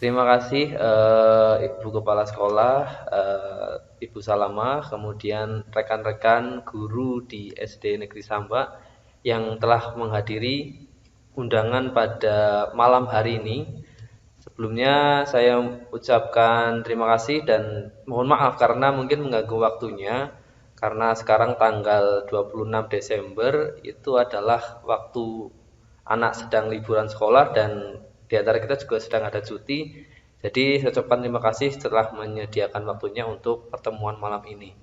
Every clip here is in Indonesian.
Terima kasih Ibu Kepala Sekolah, Ibu Salama, kemudian rekan-rekan guru di SD Negeri Samba yang telah menghadiri undangan pada malam hari ini. Sebelumnya saya ucapkan terima kasih dan mohon maaf karena mungkin mengganggu waktunya, karena sekarang tanggal 26 Desember itu adalah waktu anak sedang liburan sekolah dan di antara kita juga sedang ada cuti. Jadi saya ucapkan terima kasih setelah menyediakan waktunya untuk pertemuan malam ini.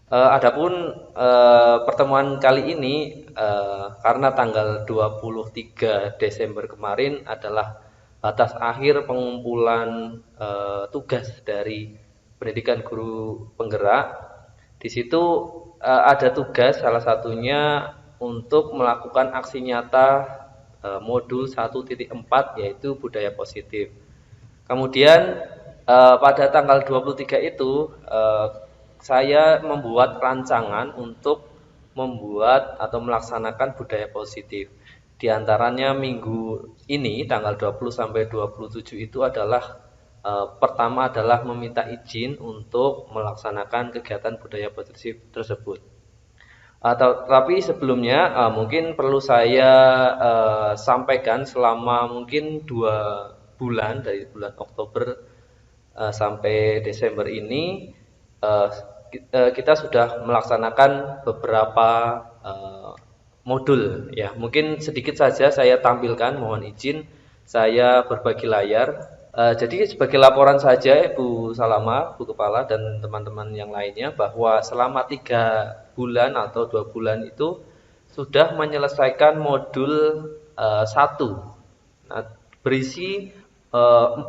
Adapun pertemuan kali ini karena tanggal 23 Desember kemarin adalah batas akhir pengumpulan tugas dari pendidikan guru penggerak. Di situ ada tugas salah satunya untuk melakukan aksi nyata modul 1.4 yaitu budaya positif. Kemudian pada tanggal 23 itu saya membuat rancangan untuk membuat atau melaksanakan budaya positif. Di antaranya minggu ini tanggal 20 sampai 27 itu adalah pertama adalah meminta izin untuk melaksanakan kegiatan budaya positif tersebut. Tapi sebelumnya mungkin perlu saya sampaikan selama mungkin 2 bulan dari bulan Oktober sampai Desember ini eh, kita sudah melaksanakan beberapa eh, modul ya. Mungkin sedikit saja saya tampilkan, mohon izin saya berbagi layar. Jadi sebagai laporan saja Ibu Salama, Bu Kepala dan teman-teman yang lainnya bahwa selama 3 bulan atau 2 bulan itu sudah menyelesaikan modul 1. Nah, berisi 4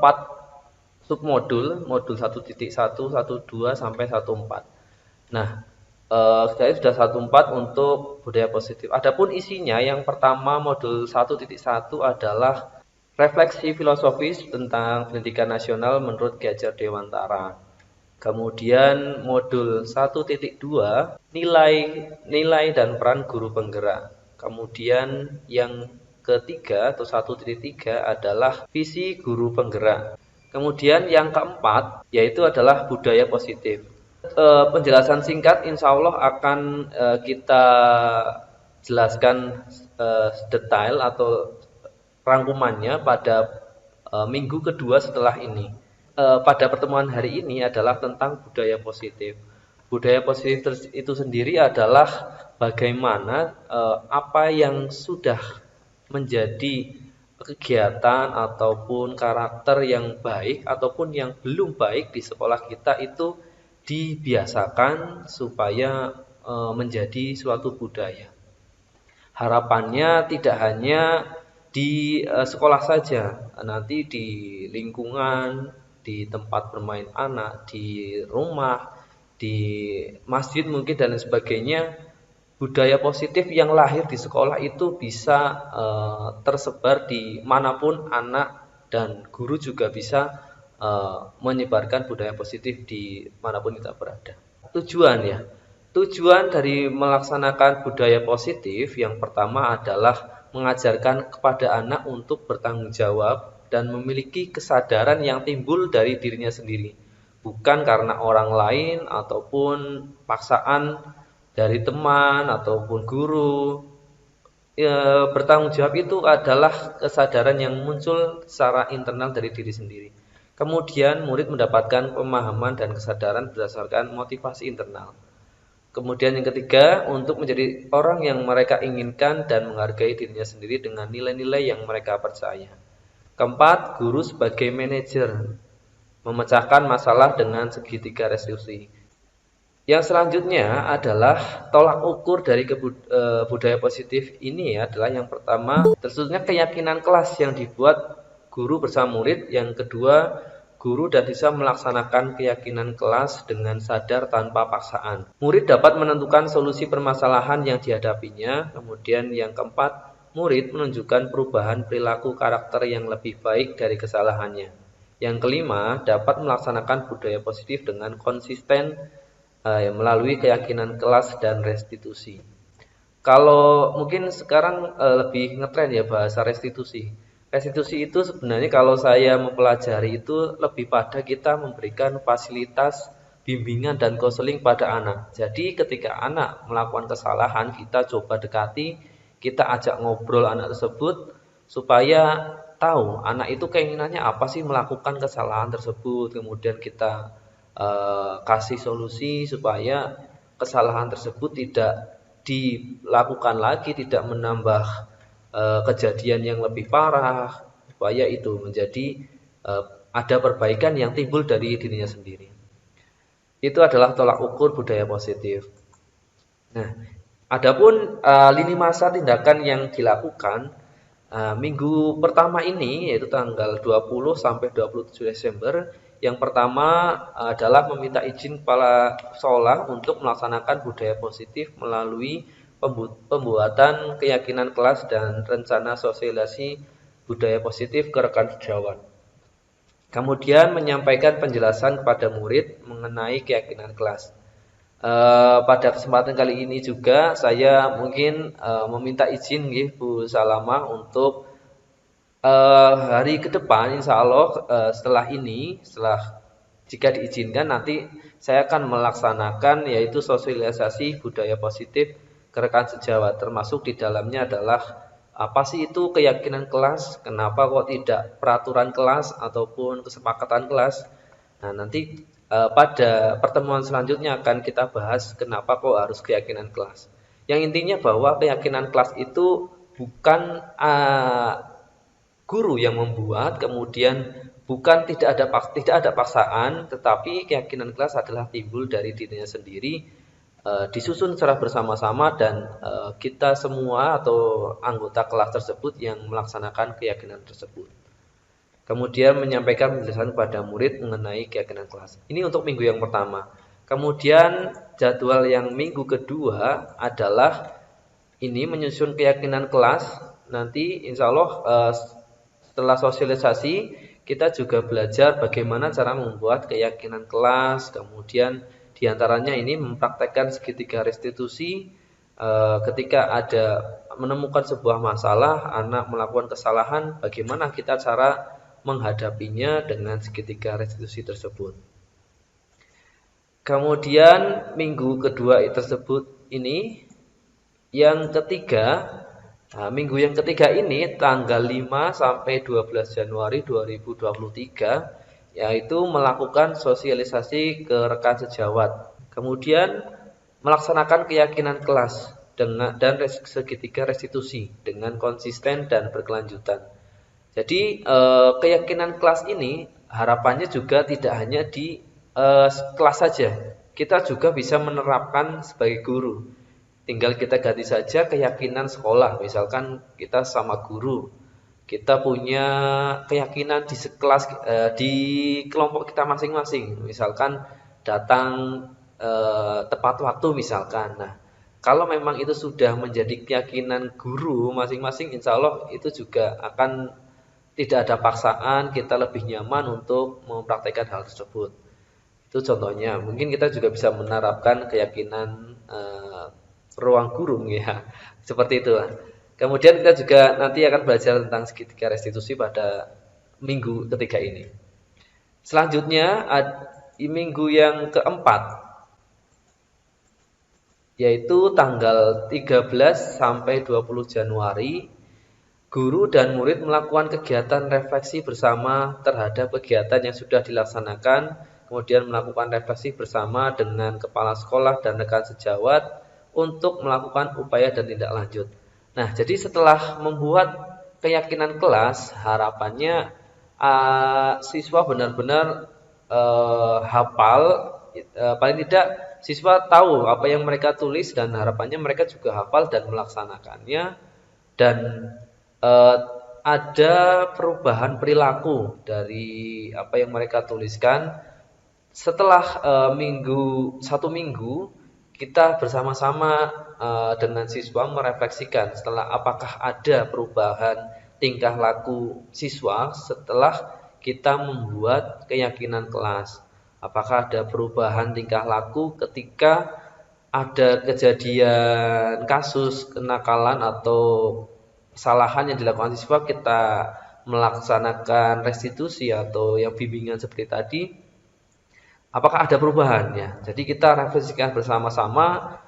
submodul, modul 1.1, 1.2 sampai 1.4. Nah, saya sudah 1.4 untuk budaya positif. Adapun isinya yang pertama modul 1.1 adalah refleksi filosofis tentang pendidikan nasional menurut Ki Hajar Dewantara. Kemudian modul 1.2 nilai dan peran guru penggerak. Kemudian yang ketiga atau 1.3 adalah visi guru penggerak. Kemudian yang keempat yaitu adalah budaya positif. Penjelasan singkat insya Allah akan kita jelaskan detail atau rangkumannya pada minggu kedua setelah ini. Pada pertemuan hari ini adalah tentang budaya positif. Budaya positif itu sendiri adalah bagaimana apa yang sudah menjadi kegiatan ataupun karakter yang baik ataupun yang belum baik di sekolah kita itu dibiasakan supaya menjadi suatu budaya. Harapannya tidak hanya di sekolah saja, nanti di lingkungan, di tempat bermain anak, di rumah, di masjid mungkin dan lain sebagainya, budaya positif yang lahir di sekolah itu bisa tersebar di manapun anak dan guru juga bisa menyebarkan budaya positif di manapun kita berada. Tujuan ya, tujuan dari melaksanakan budaya positif yang pertama adalah mengajarkan kepada anak untuk bertanggung jawab dan memiliki kesadaran yang timbul dari dirinya sendiri, bukan karena orang lain ataupun paksaan dari teman ataupun guru. Ya, bertanggung jawab itu adalah kesadaran yang muncul secara internal dari diri sendiri. Kemudian murid mendapatkan pemahaman dan kesadaran berdasarkan motivasi internal. Kemudian yang ketiga, untuk menjadi orang yang mereka inginkan dan menghargai dirinya sendiri dengan nilai-nilai yang mereka percaya. Keempat, guru sebagai manajer memecahkan masalah dengan segitiga resolusi. Yang selanjutnya adalah tolak ukur dari budaya positif ini adalah yang pertama, tersusunnya keyakinan kelas yang dibuat guru bersama murid. Yang kedua, guru dan bisa melaksanakan keyakinan kelas dengan sadar tanpa paksaan. Murid dapat menentukan solusi permasalahan yang dihadapinya. Kemudian yang keempat, murid menunjukkan perubahan perilaku karakter yang lebih baik dari kesalahannya. Yang kelima, dapat melaksanakan budaya positif dengan konsisten melalui keyakinan kelas dan restitusi. Kalau mungkin sekarang lebih ngetren ya bahasa restitusi. Restitusi itu sebenarnya kalau saya mempelajari itu lebih pada kita memberikan fasilitas bimbingan dan konseling pada anak. Jadi ketika anak melakukan kesalahan, kita coba dekati, kita ajak ngobrol anak tersebut supaya tahu anak itu keinginannya apa sih melakukan kesalahan tersebut. Kemudian kita kasih solusi supaya kesalahan tersebut tidak dilakukan lagi, tidak menambah kejadian yang lebih parah, supaya itu menjadi ada perbaikan yang timbul dari dirinya sendiri. Itu adalah tolak ukur budaya positif. Nah, adapun lini masa tindakan yang dilakukan minggu pertama ini, yaitu tanggal 20 sampai 27 Desember, yang pertama adalah meminta izin kepala sekolah untuk melaksanakan budaya positif melalui pembuatan keyakinan kelas dan rencana sosialisasi budaya positif ke rekan sejawat. Kemudian menyampaikan penjelasan kepada murid mengenai keyakinan kelas. Pada kesempatan kali ini juga saya mungkin meminta izin Bu Salamah untuk hari ke depan, insya Allah setelah ini, jika diizinkan nanti saya akan melaksanakan yaitu sosialisasi budaya positif ke rekan sejawat, termasuk di dalamnya adalah apa sih itu keyakinan kelas, kenapa kok tidak peraturan kelas ataupun kesepakatan kelas. Nah, nanti pada pertemuan selanjutnya akan kita bahas kenapa kok harus keyakinan kelas. Yang intinya bahwa keyakinan kelas itu bukan guru yang membuat, kemudian bukan tidak ada paksaan, tetapi keyakinan kelas adalah timbul dari dirinya sendiri, disusun secara bersama-sama dan kita semua atau anggota kelas tersebut yang melaksanakan keyakinan tersebut. Kemudian menyampaikan penjelasan kepada murid mengenai keyakinan kelas. Ini untuk minggu yang pertama. Kemudian jadwal yang minggu kedua adalah ini menyusun keyakinan kelas. Nanti insya Allah setelah sosialisasi kita juga belajar bagaimana cara membuat keyakinan kelas. Kemudian diantaranya ini mempraktekkan segitiga restitusi ketika ada menemukan sebuah masalah, anak melakukan kesalahan, bagaimana kita cara menghadapinya dengan segitiga restitusi tersebut. Kemudian minggu kedua tersebut ini yang ketiga, minggu yang ketiga ini tanggal 5 sampai 12 Januari 2023 yaitu melakukan sosialisasi ke rekan sejawat. Kemudian melaksanakan keyakinan kelas dan segitiga restitusi dengan konsisten dan berkelanjutan. Jadi keyakinan kelas ini harapannya juga tidak hanya di kelas saja. Kita juga bisa menerapkan sebagai guru. Tinggal kita ganti saja keyakinan sekolah. Misalkan kita sama guru, kita punya keyakinan di kelas di kelompok kita masing-masing. Misalkan datang tepat waktu misalkan. Nah, kalau memang itu sudah menjadi keyakinan guru masing-masing, insya Allah itu juga akan tidak ada paksaan, kita lebih nyaman untuk mempraktekkan hal tersebut. Itu contohnya. Mungkin kita juga bisa menerapkan keyakinan ruang guru ya. Seperti itu. Kemudian kita juga nanti akan belajar tentang segitiga restitusi pada minggu ketiga ini. Selanjutnya minggu yang keempat yaitu tanggal 13 sampai 20 Januari. Guru dan murid melakukan kegiatan refleksi bersama terhadap kegiatan yang sudah dilaksanakan, kemudian melakukan refleksi bersama dengan kepala sekolah dan rekan sejawat untuk melakukan upaya dan tindak lanjut. Nah, jadi setelah membuat keyakinan kelas, harapannya siswa benar-benar hafal, paling tidak siswa tahu apa yang mereka tulis dan harapannya mereka juga hafal dan melaksanakannya dan ada perubahan perilaku dari apa yang mereka tuliskan. Setelah satu minggu kita bersama-sama dengan siswa merefleksikan setelah apakah ada perubahan tingkah laku siswa setelah kita membuat keyakinan kelas. Apakah ada perubahan tingkah laku ketika ada kejadian kasus kenakalan atau kesalahan yang dilakukan siswa, kita melaksanakan restitusi atau yang bimbingan seperti tadi, apakah ada perubahan ya? Jadi kita refleksikan bersama-sama,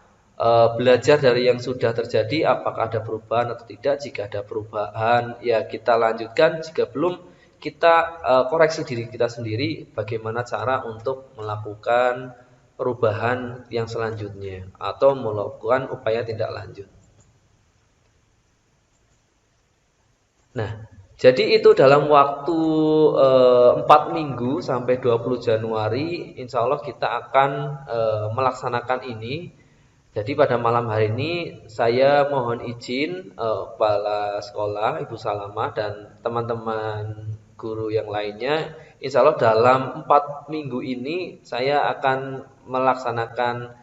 belajar dari yang sudah terjadi, apakah ada perubahan atau tidak. Jika ada perubahan, ya kita lanjutkan. Jika belum, kita koreksi diri kita sendiri bagaimana cara untuk melakukan perubahan yang selanjutnya atau melakukan upaya tindak lanjut. Nah, jadi itu dalam waktu 4 minggu sampai 20 Januari, insya Allah kita akan melaksanakan ini. Jadi pada malam hari ini saya mohon izin kepala sekolah, Ibu Salamah dan teman-teman guru yang lainnya. Insya Allah dalam 4 minggu ini saya akan melaksanakan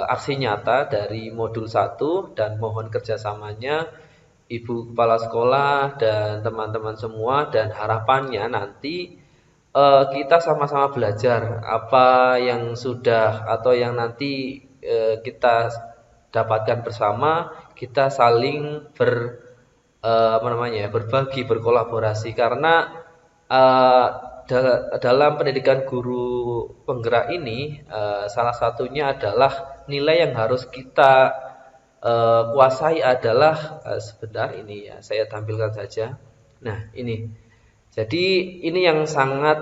aksi nyata dari modul 1 dan mohon kerjasamanya Ibu Kepala Sekolah dan teman-teman semua, dan harapannya nanti kita sama-sama belajar apa yang sudah atau yang nanti kita dapatkan bersama, kita saling berbagi, berkolaborasi, karena dalam pendidikan guru penggerak ini salah satunya adalah nilai yang harus kita kuasai adalah sebentar ini ya, saya tampilkan saja. Nah, ini. Jadi ini yang sangat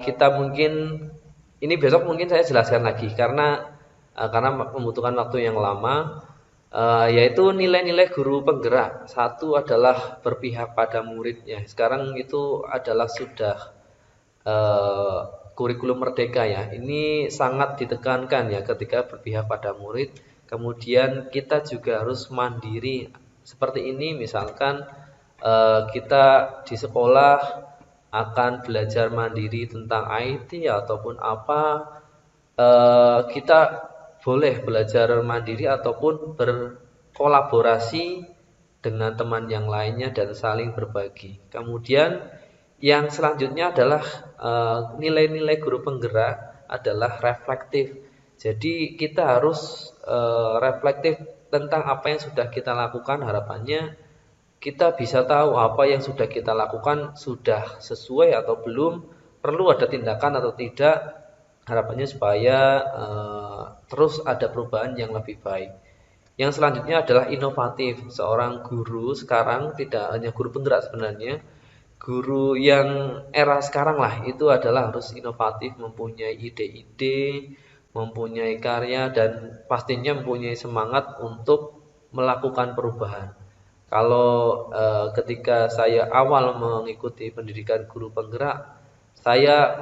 kita mungkin ini besok mungkin saya jelaskan lagi karena membutuhkan waktu yang lama, yaitu nilai-nilai guru penggerak. Satu adalah berpihak pada muridnya. Sekarang itu adalah sudah kurikulum merdeka ya. Ini sangat ditekankan ya ketika berpihak pada murid. Kemudian kita juga harus mandiri. Seperti ini misalkan kita di sekolah akan belajar mandiri tentang IT ataupun apa, kita boleh belajar mandiri ataupun berkolaborasi dengan teman yang lainnya dan saling berbagi. Kemudian yang selanjutnya adalah nilai-nilai guru penggerak adalah reflektif. Jadi kita harus reflektif tentang apa yang sudah kita lakukan. Harapannya kita bisa tahu apa yang sudah kita lakukan sudah sesuai atau belum, perlu ada tindakan atau tidak. Harapannya supaya terus ada perubahan yang lebih baik. Yang selanjutnya adalah inovatif. Seorang guru sekarang tidak hanya guru penggerak sebenarnya, guru yang era sekarang lah itu adalah harus inovatif, mempunyai ide-ide, mempunyai karya, dan pastinya mempunyai semangat untuk melakukan perubahan. Kalau ketika saya awal mengikuti pendidikan guru penggerak, saya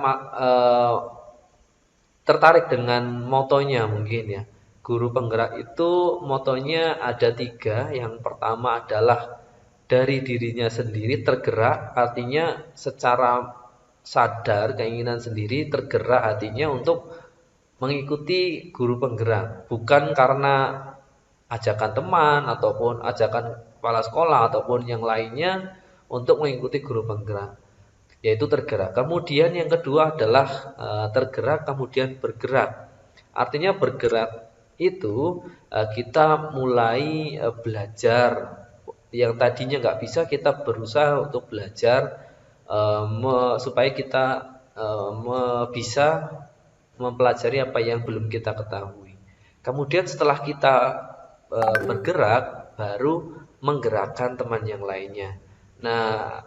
tertarik dengan motonya mungkin ya. Guru penggerak itu motonya ada 3. Yang pertama adalah dari dirinya sendiri tergerak, artinya secara sadar keinginan sendiri tergerak hatinya untuk mengikuti guru penggerak, bukan karena ajakan teman ataupun ajakan kepala sekolah ataupun yang lainnya untuk mengikuti guru penggerak, yaitu tergerak. Kemudian yang kedua adalah tergerak kemudian bergerak. Artinya bergerak itu kita mulai belajar yang tadinya nggak bisa, kita berusaha untuk belajar supaya kita bisa mempelajari apa yang belum kita ketahui. Kemudian setelah kita bergerak, baru menggerakkan teman yang lainnya. Nah,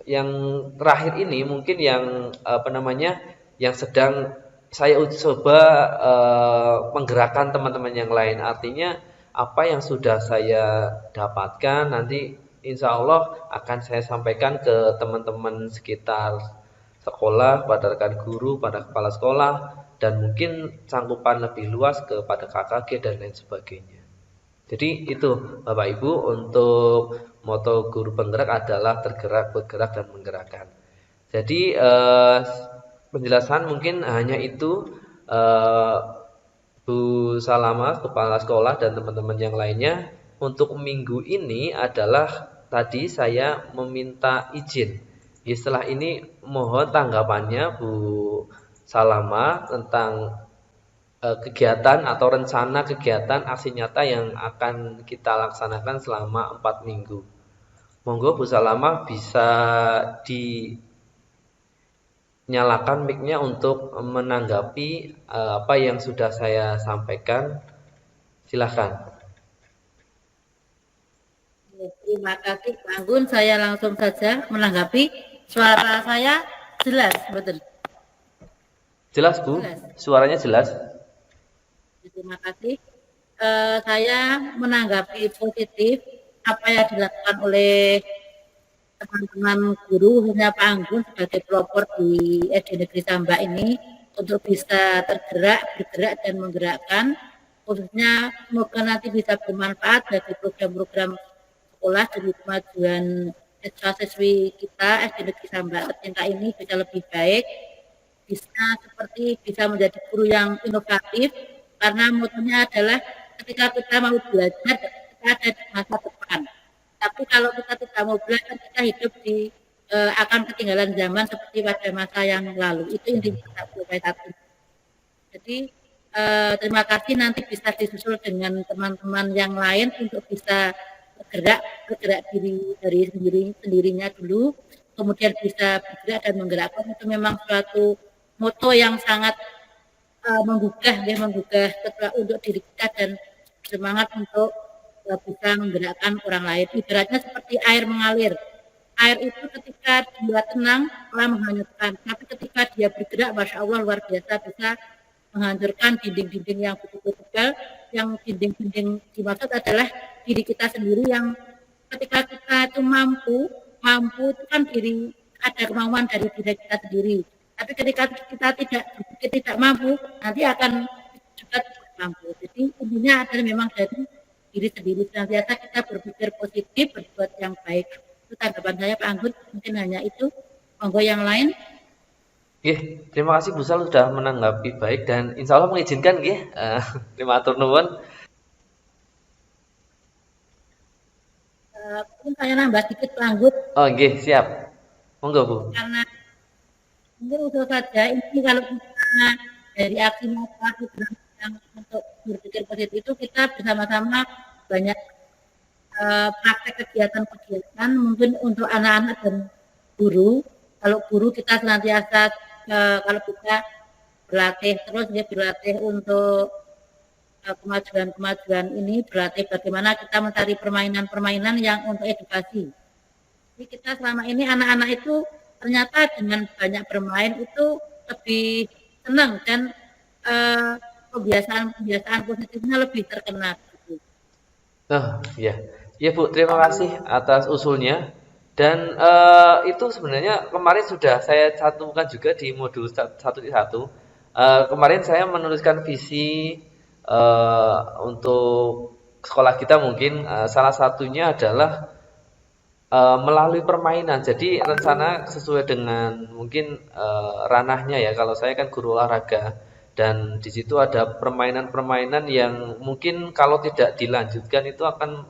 yang terakhir ini mungkin yang yang sedang saya coba menggerakkan teman-teman yang lain. Artinya apa yang sudah saya dapatkan nanti insya Allah akan saya sampaikan ke teman-teman sekitar sekolah, pada rekan guru, pada kepala sekolah, dan mungkin cangkupan lebih luas kepada KKG dan lain sebagainya. Jadi itu Bapak Ibu, untuk moto guru penggerak adalah tergerak, bergerak, dan menggerakkan. Jadi penjelasan mungkin hanya itu, Bu Salamah, kepala sekolah, dan teman-teman yang lainnya. Untuk minggu ini adalah tadi saya meminta izin. Setelah ini mohon tanggapannya Bu Salamah tentang kegiatan atau rencana kegiatan aksi nyata yang akan kita laksanakan selama 4 minggu. Monggo Bu Salamah bisa dinyalakan mic-nya untuk menanggapi apa yang sudah saya sampaikan. Silahkan. Terima kasih Pak Anggun. Saya langsung saja menanggapi. Suara saya jelas, betul. Jelas Bu? Jelas. Suaranya jelas? Terima kasih. Saya menanggapi positif apa yang dilakukan oleh teman-teman guru, khususnya Pak Anggun sebagai pelopor di SD Negeri Samba ini untuk bisa bergerak dan menggerakkan, khususnya semoga nanti bisa bermanfaat bagi program-program sekolah demi kemajuan siswa-siswi kita SD Negeri Samba tercinta ini bisa lebih baik, bisa menjadi guru yang inovatif, karena motonya adalah ketika kita mau belajar kita ada di masa depan. Tapi kalau kita tidak mau belajar, kita hidup akan ketinggalan zaman seperti pada masa yang lalu. Itu intinya satu. Jadi terima kasih, nanti bisa disusul dengan teman-teman yang lain untuk bisa bergerak diri dari sendirinya dulu, kemudian bisa bergerak dan menggerakkan. Itu memang suatu moto yang sangat menggugah untuk diri kita dan semangat untuk bisa menggerakkan orang lain. Ibaratnya seperti air mengalir. Air itu ketika dia tenang malah menghanyutkan, tapi ketika dia bergerak, masya Allah luar biasa, bisa menghancurkan dinding-dinding yang begitu tebal. Yang dinding-dinding dimaksud adalah diri kita sendiri, yang ketika kita itu mampu itu kan ada kemauan dari diri kita sendiri. Tapi ketika kita tidak mampu, nanti akan juga tidak mampu. Jadi intinya adalah memang dari diri sendiri, senantiasa kita berpikir positif, berbuat yang baik. Itu tanggapan saya Pak Anggun, mungkin hanya itu. Monggo yang lain. Terima kasih Bu Sal sudah menanggapi baik dan insya Allah mengizinkan terima atur nuwun. Mungkin saya nambah sedikit Pak Anggun. Siap. Monggo Bu. Karena mungkin usul saja ini, kalau kita dari aksi nyata yang untuk berpikir positif itu, kita bersama-sama banyak praktek kegiatan mungkin untuk anak-anak dan guru. Kalau guru kita senantiasa kalau kita berlatih untuk kemajuan ini, berlatih bagaimana kita mencari permainan-permainan yang untuk edukasi. Jadi kita selama ini anak-anak itu ternyata dengan banyak bermain itu lebih senang dan kebiasaan positifnya lebih terkena. Ya Bu, terima kasih atas usulnya. Dan itu sebenarnya kemarin sudah saya cantumkan juga di modul 1.1. Kemarin saya menuliskan visi untuk sekolah kita, mungkin salah satunya adalah melalui permainan. Jadi rencana sesuai dengan mungkin ranahnya ya. Kalau saya kan guru olahraga dan di situ ada permainan-permainan yang mungkin kalau tidak dilanjutkan itu akan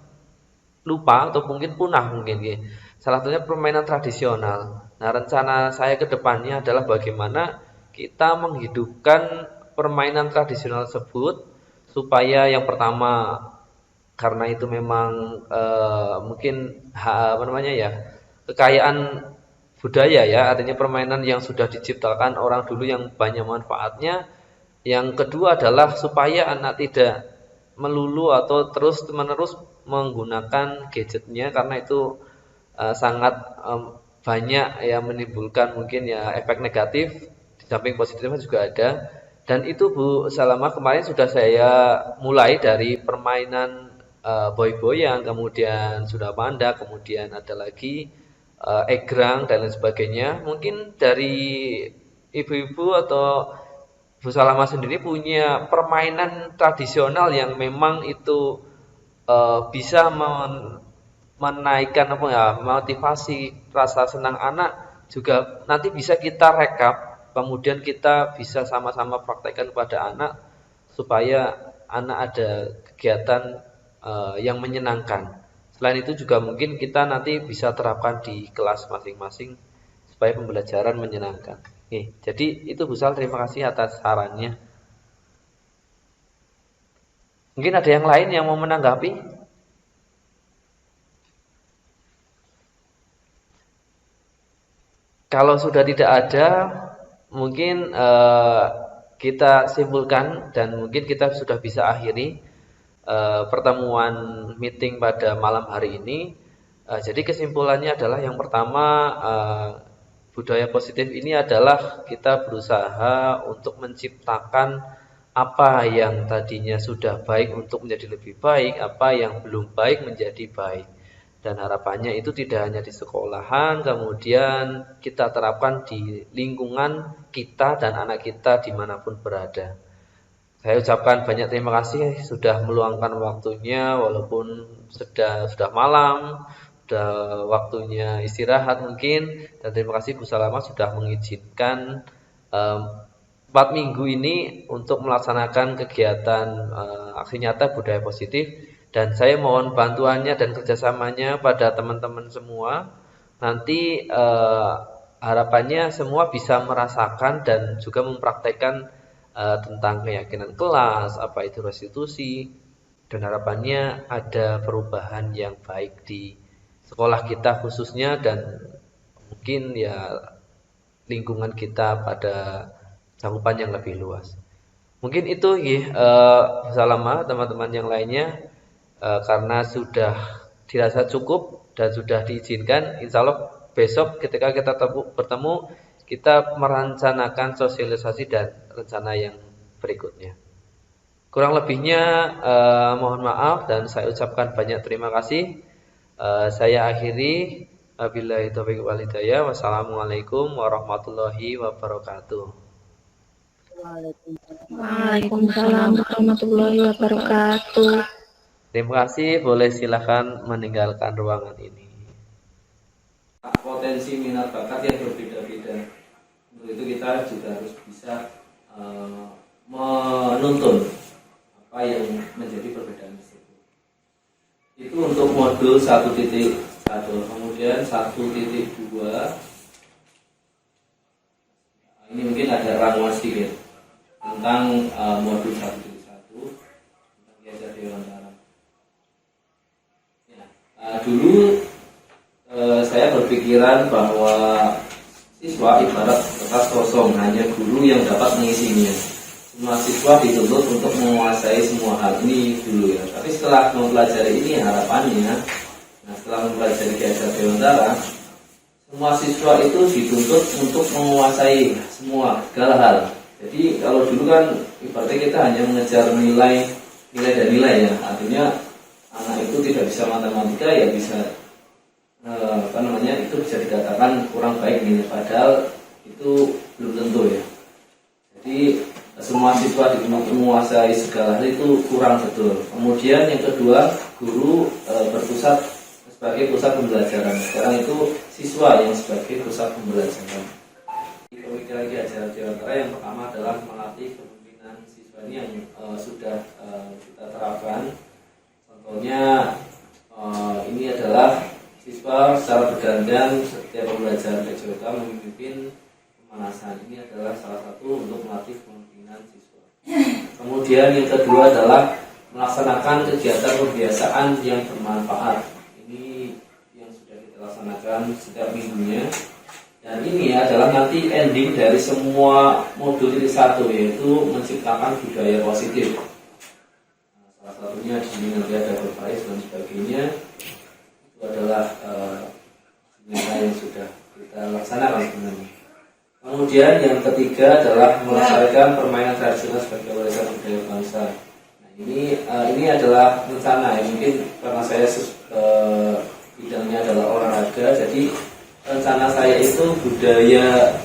lupa atau mungkin punah mungkin. Salah satunya permainan tradisional. Nah, rencana saya ke depannya adalah bagaimana kita menghidupkan permainan tradisional tersebut supaya yang pertama, karena itu memang mungkin kekayaan budaya ya, artinya permainan yang sudah diciptakan orang dulu yang banyak manfaatnya. Yang kedua adalah supaya anak tidak melulu atau terus-menerus menggunakan gadgetnya, karena itu sangat banyak ya menimbulkan mungkin ya efek negatif, di samping positifnya juga ada. Dan itu Bu Salama kemarin sudah saya mulai dari permainan boy-boyan, kemudian sudah panda, kemudian ada lagi egrang dan lain sebagainya. Mungkin dari ibu-ibu atau Bu Salama sendiri punya permainan tradisional yang memang itu bisa menaikkan motivasi rasa senang anak, juga nanti bisa kita rekap, kemudian kita bisa sama-sama praktekkan kepada anak supaya anak ada kegiatan yang menyenangkan. Selain itu juga mungkin kita nanti bisa terapkan di kelas masing-masing supaya pembelajaran menyenangkan. Jadi itu Bu Sal, terima kasih atas sarannya. Mungkin ada yang lain yang mau menanggapi? Kalau sudah tidak ada, mungkin kita simpulkan dan mungkin kita sudah bisa akhiri pertemuan meeting pada malam hari ini. Jadi kesimpulannya adalah yang pertama, budaya positif ini adalah kita berusaha untuk menciptakan apa yang tadinya sudah baik untuk menjadi lebih baik, apa yang belum baik menjadi baik. Dan harapannya itu tidak hanya di sekolahan, kemudian kita terapkan di lingkungan kita dan anak kita dimanapun berada. Saya ucapkan banyak terima kasih sudah meluangkan waktunya walaupun sudah malam, sudah waktunya istirahat mungkin, dan terima kasih Bu Salama sudah mengizinkan 4 minggu ini untuk melaksanakan kegiatan aksi nyata budaya positif, dan saya mohon bantuannya dan kerjasamanya pada teman-teman semua. Nanti harapannya semua bisa merasakan dan juga mempraktekkan tentang keyakinan kelas, apa itu restitusi, dan harapannya ada perubahan yang baik di sekolah kita khususnya dan mungkin ya lingkungan kita pada cakupan yang lebih luas. Mungkin itu Salama teman-teman yang lainnya, karena sudah dirasa cukup dan sudah diizinkan, insya Allah besok ketika kita bertemu kita merencanakan sosialisasi dan rencana yang berikutnya. Kurang lebihnya mohon maaf dan saya ucapkan banyak terima kasih. Saya akhiri. Wabillahi taufiq wal hidayah. Wassalamualaikum warahmatullahi wabarakatuh. Waalaikumsalam warahmatullahi wabarakatuh. Terima kasih. Boleh silakan meninggalkan ruangan ini. Potensi minat bakat yang berbeda-beda. Untuk itu kita juga harus bisa menuntun apa yang menjadi perbedaan tersebut. Itu untuk modul 1.1. Kemudian 1.2. Ini mungkin ada ramuan sedikit tentang modul 1.1 tentang Kiai Dewantara. Ya, dulu saya berpikiran bahwa siswa ibarat kertas kosong, hanya guru yang dapat mengisinya. Semua siswa dituntut untuk menguasai semua hal ini dulu ya. Tapi setelah mempelajari ini harapannya, setelah mempelajari Kiai Dewantara, semua siswa itu dituntut untuk menguasai segala hal. Jadi kalau dulu kan ibaratnya kita hanya mengejar nilai dan nilai ya. Artinya anak itu tidak bisa matematika ya bisa itu bisa dikatakan kurang baik nih, padahal itu belum tentu ya. Jadi semua siswa menguasai segala hal itu kurang betul. Kemudian yang kedua, guru berpusat sebagai pusat pembelajaran. Sekarang itu siswa yang sebagai pusat pembelajaran. Pemikiran Kiai Dewantara yang pertama adalah melatih kepemimpinan siswa ini yang sudah kita terapkan. Contohnya ini adalah siswa secara bergantian setiap pembelajaran PJOK memimpin pemanasan. Ini adalah salah satu untuk melatih kepemimpinan siswa. Kemudian yang kedua adalah melaksanakan kegiatan pembiasaan yang bermanfaat. Ini yang sudah kita laksanakan setiap minggunya. Dan ini adalah nanti ending dari semua modul 1, yaitu menciptakan budaya positif. Salah satunya di sini nanti ada berbaris dan sebagainya. Itu adalah yang sudah kita laksanakan sebenarnya. Kemudian yang ketiga adalah melestarikan permainan tradisional sebagai warisan budaya bangsa. Nah, ini adalah rencana ya, mungkin karena saya bidangnya adalah olahraga, jadi rencana saya itu budaya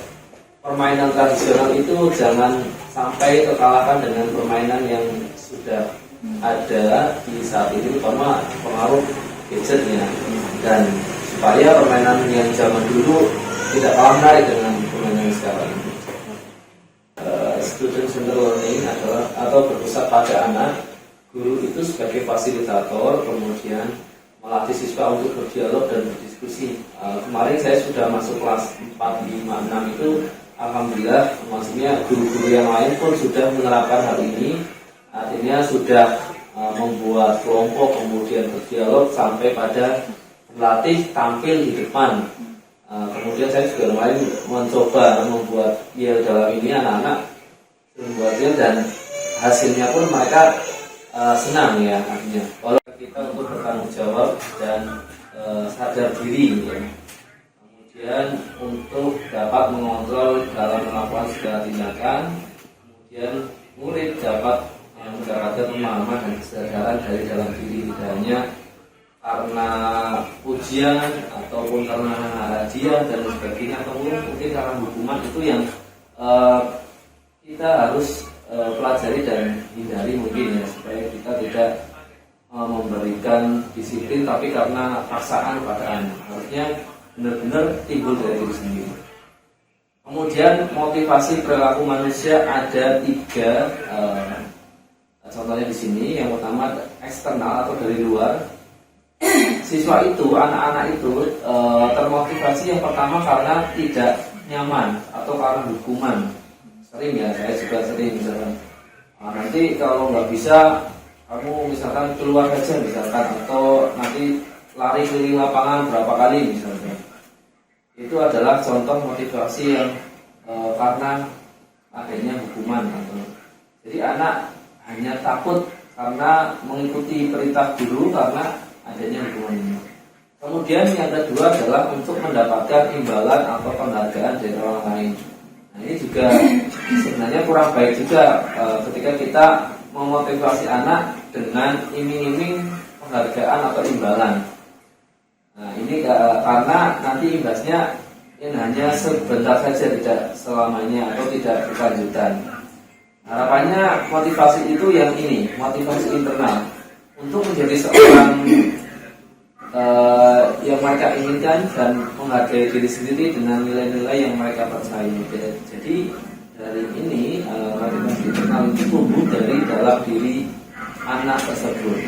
permainan tradisional itu jangan sampai terkalahkan dengan permainan yang sudah ada di saat ini, terutama pengaruh gadgetnya, dan supaya permainan yang zaman dulu tidak kalah menarik dengan permainan yang sekarang. Student centered learning adalah atau berpusat pada anak. Guru itu sebagai fasilitator, kemudian melatih siswa untuk berdialog dan berdiskusi. Kemarin saya sudah masuk kelas 4, 5, 6 itu alhamdulillah, maksudnya guru-guru yang lain pun sudah menerapkan hal ini. Artinya sudah membuat kelompok, kemudian berdialog sampai pada melatih tampil di depan. Kemudian kemudian saya juga kemarin mencoba membuat yel dalam ini anak-anak membuat yel dan hasilnya pun mereka senang ya artinya. Kalau kita untuk bertanggung jawab dan sadar diri ya. Kemudian untuk dapat mengontrol dalam melakukan segala tindakan, kemudian murid dapat mendapatkan pemahaman dan kesadaran dari dalam diri, tidak hanya karena ujian ataupun karena hadiah dan sebagainya, atau mungkin karena hukuman itu yang kita harus pelajari dan hindari mungkin ya, supaya kita tidak memberikan disiplin tapi karena paksaan pada anak. Harusnya benar-benar timbul dari diri sendiri. Kemudian motivasi perilaku manusia ada 3. Contohnya di sini, yang pertama eksternal atau dari luar. Siswa itu, anak-anak itu termotivasi yang pertama karena tidak nyaman atau karena hukuman. Sering ya, saya juga sering misalkan. Nanti kalau nggak bisa, kamu misalkan keluar aja misalkan, atau nanti lari keliling lapangan berapa kali misalnya. Itu adalah contoh motivasi yang karena adanya hukuman. Jadi anak hanya takut karena mengikuti perintah guru karena adanya hukuman ini. Kemudian yang kedua adalah untuk mendapatkan imbalan atau penghargaan dari orang lain. Nah, ini juga sebenarnya kurang baik juga ketika kita memotivasi anak dengan iming-iming penghargaan atau imbalan. Nah, ini karena nanti imbasnya ini hanya sebentar saja, tidak selamanya atau tidak berkelanjutan. Harapannya motivasi itu yang ini, motivasi internal untuk menjadi seorang yang mereka inginkan dan menghargai diri sendiri dengan nilai-nilai yang mereka percaya. Jadi dari ini motivasi internal itu tumbuh dari dalam diri anak tersebut.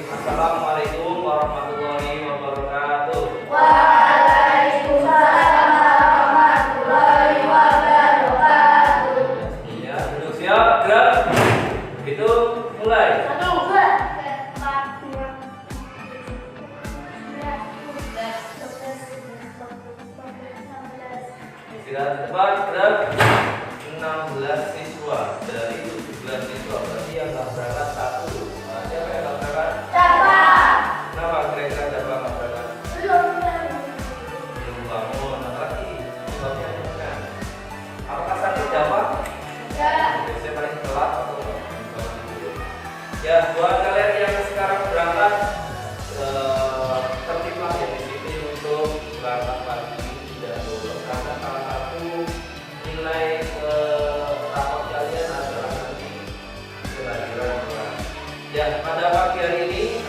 Assalamualaikum warahmatullahi wabarakatuh. Waalaikumsalam warahmatullahi wabarakatuh. Ya, duduk siap, gerak. Begitu, mulai. Istirahat cepat, gerak. 16 siswa dari 17 siswa, berarti yang tak berangkat 1. Siapa yang tak berangkat? Kenapa kira-kira Jawa nggak berangkat? Belum bangun, apa lagi? Sebabnya apa? Apakah sakit Jawa? Ya. Biasanya paling telat atau enggak? Ya, buat kalian yang sekarang berangkat, tertiblah ya disiplin untuk berangkat pagi, tidak bolos, karena salah satu nilai rapor kalian adalah nanti kelahiran. Ya, pada pagi hari ini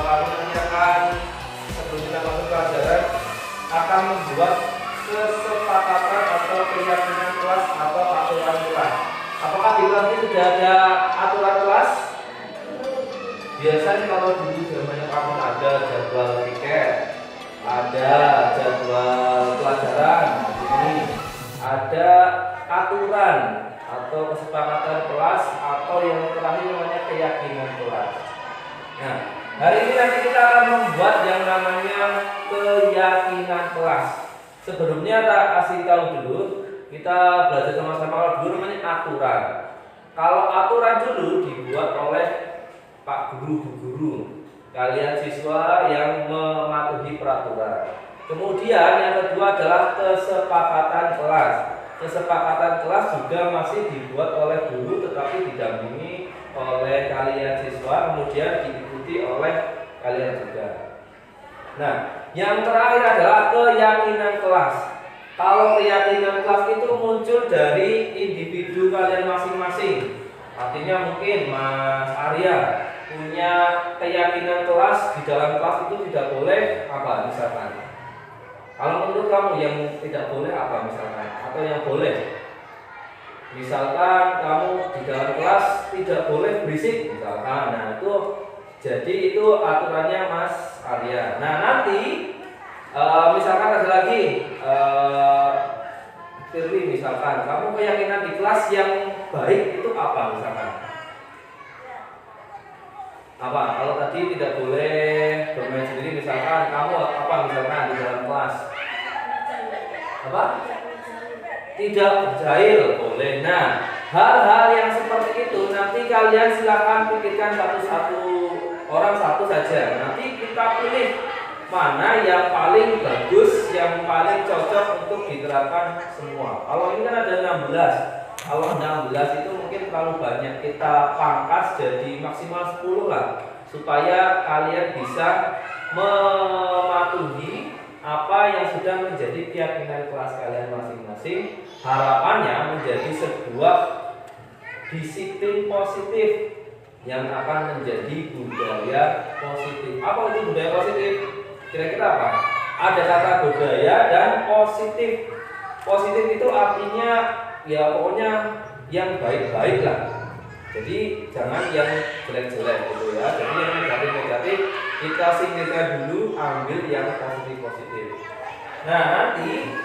kami nanti akan, sebelum kita masuk pelajaran, akan membuat kesepakatan atau keyakinan kelas atau aturan kelas. Apakah di kelas ini sudah ada aturan kelas? Biasanya kalau dulu zamannya kamu ada jadwal tiket, ada jadwal pelajaran, ini ada aturan atau kesepakatan kelas, atau yang terakhir namanya keyakinan kelas. Nah, hari ini nanti kita akan membuat yang namanya keyakinan kelas. Sebelumnya tak kasih tahu dulu, kita belajar sama-sama. Kalau dulu namanya aturan. Kalau aturan dulu dibuat oleh Pak Guru, kalian siswa yang mematuhi peraturan. Kemudian yang kedua adalah kesepakatan kelas. Kesepakatan kelas juga masih dibuat oleh guru, tetapi didampingi oleh kalian siswa, kemudian diikuti oleh kalian juga. Nah, yang terakhir adalah keyakinan kelas. Kalau keyakinan kelas itu muncul dari individu kalian masing-masing. Artinya mungkin Mas Arya punya keyakinan kelas, di dalam kelas itu tidak boleh apa misalkan. Kalau menurut kamu yang tidak boleh apa misalkan, atau yang boleh? Misalkan kamu di dalam kelas tidak boleh berisik misalkan. Nah, itu jadi itu aturannya Mas Arya. Nah, nanti misalkan ada lagi Firly, misalkan kamu keyakinan di kelas yang baik itu apa misalkan? Apa? Kalau tadi tidak boleh bermain sendiri misalkan, kamu apa misalkan di dalam kelas? Apa? Tidak berjahil boleh. Nah, hal-hal yang seperti itu nanti kalian silakan pikirkan satu-satu, orang satu saja. Nanti kita pilih mana yang paling bagus, yang paling cocok untuk diterapkan semua. Kalau ini kan ada 16. Kalau 16 itu mungkin terlalu banyak, kita pangkas jadi maksimal 10 lah, supaya kalian bisa mematuhi apa yang sudah menjadi keyakinan kelas kalian masing-masing. Harapannya menjadi sebuah disiplin positif yang akan menjadi budaya positif. Apa itu budaya positif? Kira-kira apa? Ada kata budaya dan positif. Positif itu artinya ya pokoknya yang baik-baik lah. Jadi jangan yang jelek-jelek gitu ya. Jadi yang negatif-negatif kita singkirkan dulu, ambil yang positif-positif. Nah, nanti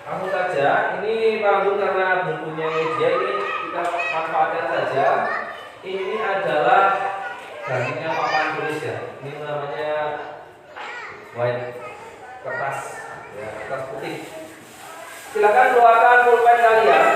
langsung saja, ini Pak Guru karena bukunya media ini kita manfaatkan saja. Ini adalah gantinya papan tulis ya. Ini namanya white kertas, ya, kertas putih. Silakan keluarkan pulpen kalian.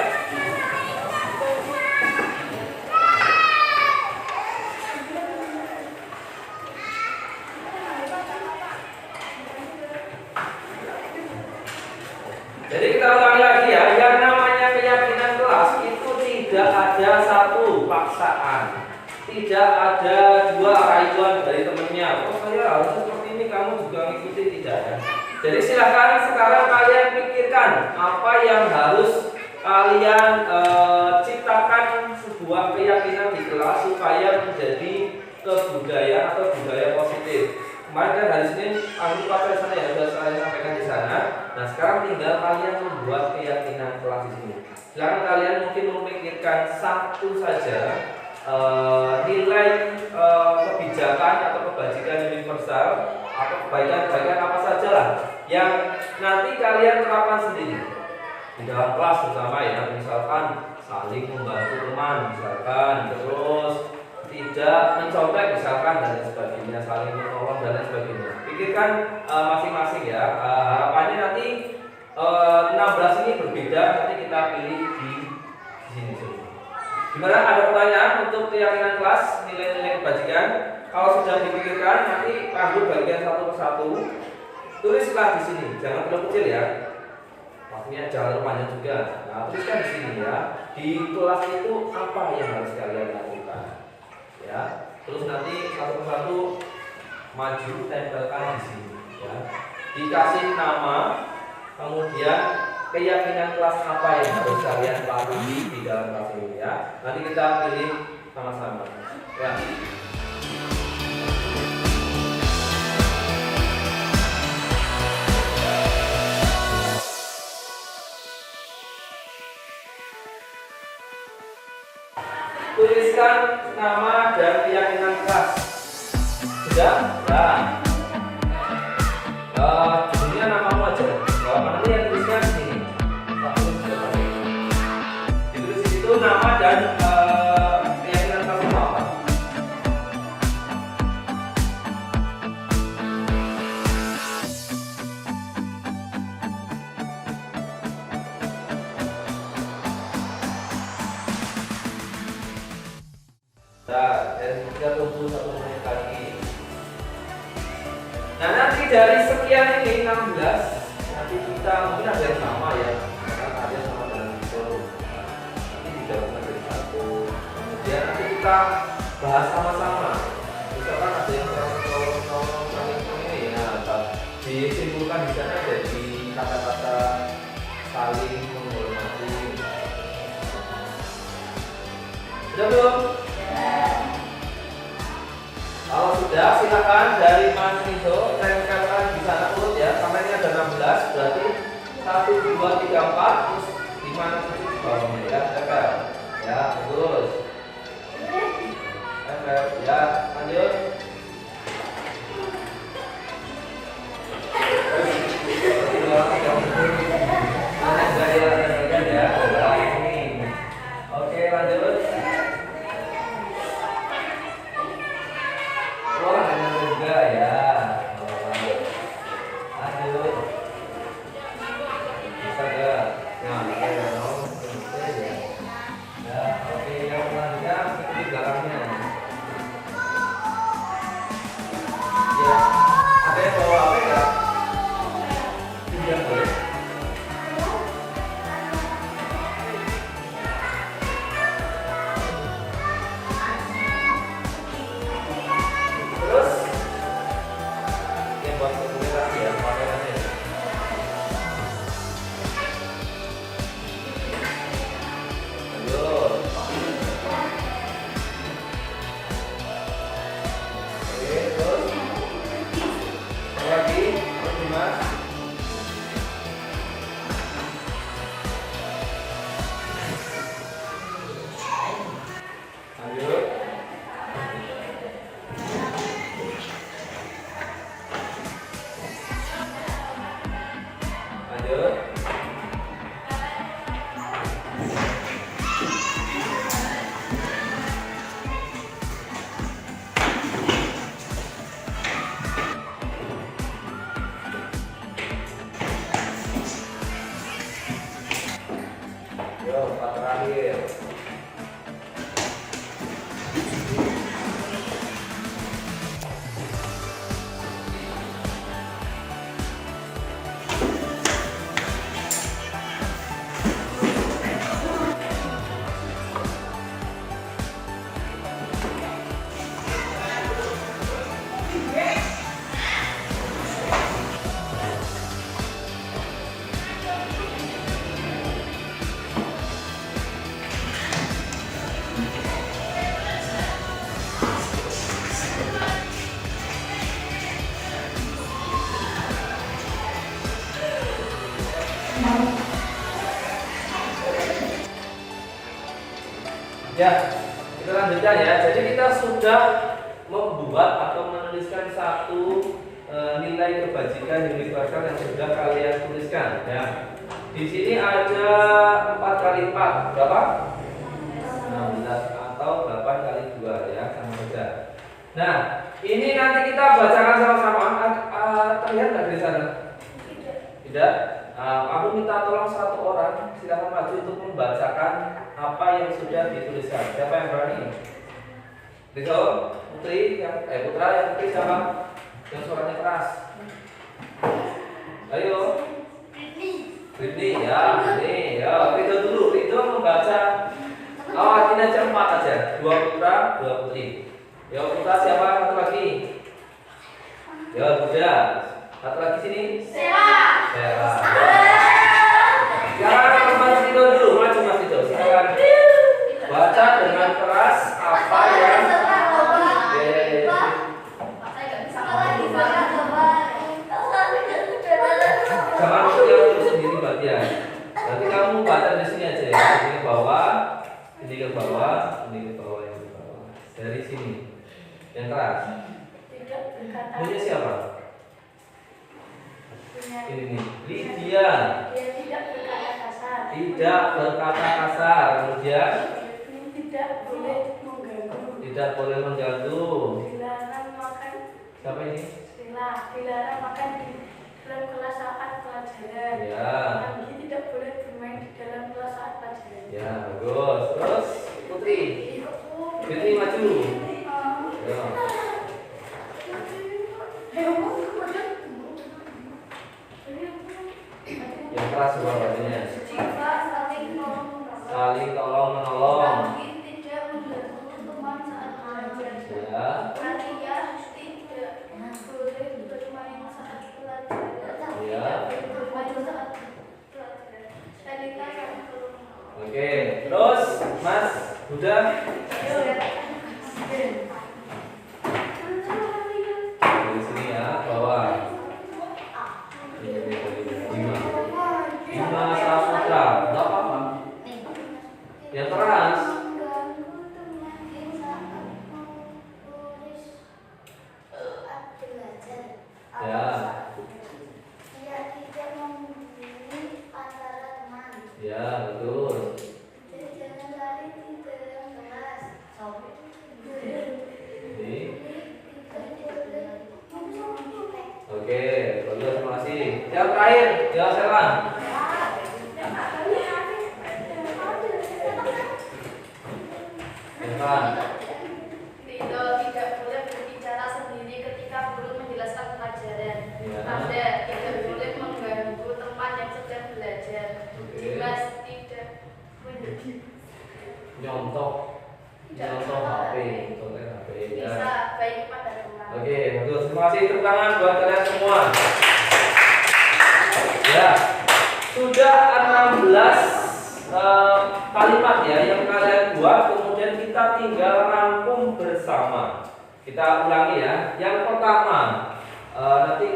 Jadi kita ulangi lagi ya, yang namanya keyakinan kelas itu tidak ada satu paksaan, tidak ada dua rayuan dari temennya. Oh saya harus seperti ini, kamu juga ngikuti, tidak ya. Jadi silahkan sekarang kalian pikirkan apa yang harus kalian ciptakan sebuah keyakinan di kelas supaya menjadi kebudayaan atau budaya positif. Kemarin kan hari Senin aku pakai sana ya, sudah saya sampaikan di sana. Nah sekarang tinggal kalian membuat keyakinan kelas di sini. Silahkan kalian mungkin memikirkan satu saja nilai kebijakan atau kebajikan universal atau kebaikan-kebaikan apa saja lah yang nanti kalian terapkan sendiri di dalam kelas terutama ya, misalkan saling membantu teman misalkan, terus tidak mencontek misalkan dan lain sebagainya, saling menolong dan lain sebagainya. Pikirkan masing-masing ya. Harapannya nanti 16 ini berbeda, nanti kita pilih di sini. Gimana, ada pertanyaan untuk keyakinan kelas, nilai-nilai kebajikan? Kalau sudah dipikirkan, nanti Pak bagian satu persatu. Tulislah di sini, jangan terlalu kecil ya. Maksudnya jangan terlalu panjang juga. Nah, tuliskan di sini ya. Di kelas itu apa yang harus kalian lakukan? Ya. Terus nanti satu persatu maju tempelkan di sini. Ya. Dikasih nama, kemudian keyakinan kelas apa yang harus kalian patuhi di dalam kelas ini ya. Nanti kita pilih sama-sama. Ya. Tuliskan nama dan keyakinan kelas. Sudah? Nah. Judulnya namamu aja. Nanti yang tuliskan di sini. Ditulis di situ nama dan keyakinan kamu apa. Nah, dan kita tunggu 1 menit lagi. Nah, nanti dari sekian ini 16, nanti kita mungkin ada yang sama ya, karena ada yang sama dengan itu. Nanti digabungkan jadi satu. Kemudian nanti kita bahas sama-sama. Misalkan ada yang tolong saling ini, nah disimpulkan di sana jadi kata-kata saling menghormati. Sudah belum? Kalau sudah, silakan dari Mas Rizo tempelkan di sana urut ya. Sampai ini ada 16, berarti 1, 2, 3, 4, terus 5, 6, 7 ya, tempel. Ya, terus tempel ya, lanjut. Oke, lanjut. Wah, ada juga ya. Lanjut. Bisa enggak? Nah, oke, ya, oke, yang selanjutnya ikuti belakangnya. Ya, ada yang bawa apa enggak? Tidak boleh. Terus yang buat komunikasi ya, modelnya. Lanjut. Oke, terus lagi, terus Dimas. Lanjut. Lanjut. Yo, empat terakhir. Ya, kita lanjutkan ya. Jadi kita sudah membuat atau menuliskan satu nilai kebajikan universal yang sudah kalian tuliskan. Ya, di sini ada 4 kali 4 berapa? 16 atau 8 kali 2 ya, sama saja. Nah, ini nanti kita bacakan sama-sama. Terlihat nggak dari sana? Tidak. Aku minta tolong satu orang, silakan maju untuk membacakan apa yang sudah dituliskan. Siapa yang berani? Rizal, Putri, Putra, yang Putri siapa? Yang suaranya keras. Ayo. Britney, ya, ini, ya. Rizal dulu. Rizal membaca. Awakin aja 4 aja. 2 putra, 2 putri. Ya, putra siapa? Satu lagi. Ya, Buddha. Satu lagi sini. Sera. Sekarang Mas Tito dulu, maju Mas Tito. Silakan baca dengan keras apa yang jangan yang sendiri bagian. Nanti kamu baca di sini aja ya. Ini ke bawah, ini ke bawah, ini ke bawah, ini ke bawah. Dari sini. Yang keras. Punya siapa? Ini nih, Lydia. Dia tidak berkata kasar. Tidak berkata kasar. Kemudian Tidak boleh mengganggu. tidak boleh mengganggu. Dilarang makan. Siapa ini? Dilarang makan di dalam kelas saat pelajaran. Ya. Lagi tidak boleh bermain di dalam kelas saat pelajaran. Ya, bagus. Terus Putri. Putri maju. Ya. Yang keras juga bacanya. Jika saling tolong Saling tolong menolong. tidak mengganggu teman Udah? Dari sini ya, bawah. 5 Saputra, nggak apa-apa. Yang keras. Ya. Ya, betul. Ini. Oke, bagus, terima kasih. Yang terakhir, ya Sela. Ridho tidak boleh berbicara sendiri ketika guru menjelaskan pelajaran. Ya. Anda tidak boleh mengganggu teman yang sedang belajar. Dimas tidak Nyontok HP, contohnya HP. Ya. bisa baik kepada teman. Oke, bagus. Terima kasih, tepuk tangan buat kalian semua. Ya, sudah 16 kalimat ya yang kalian buat, kemudian kita tinggal rangkum bersama. Kita ulangi ya. Yang pertama, nanti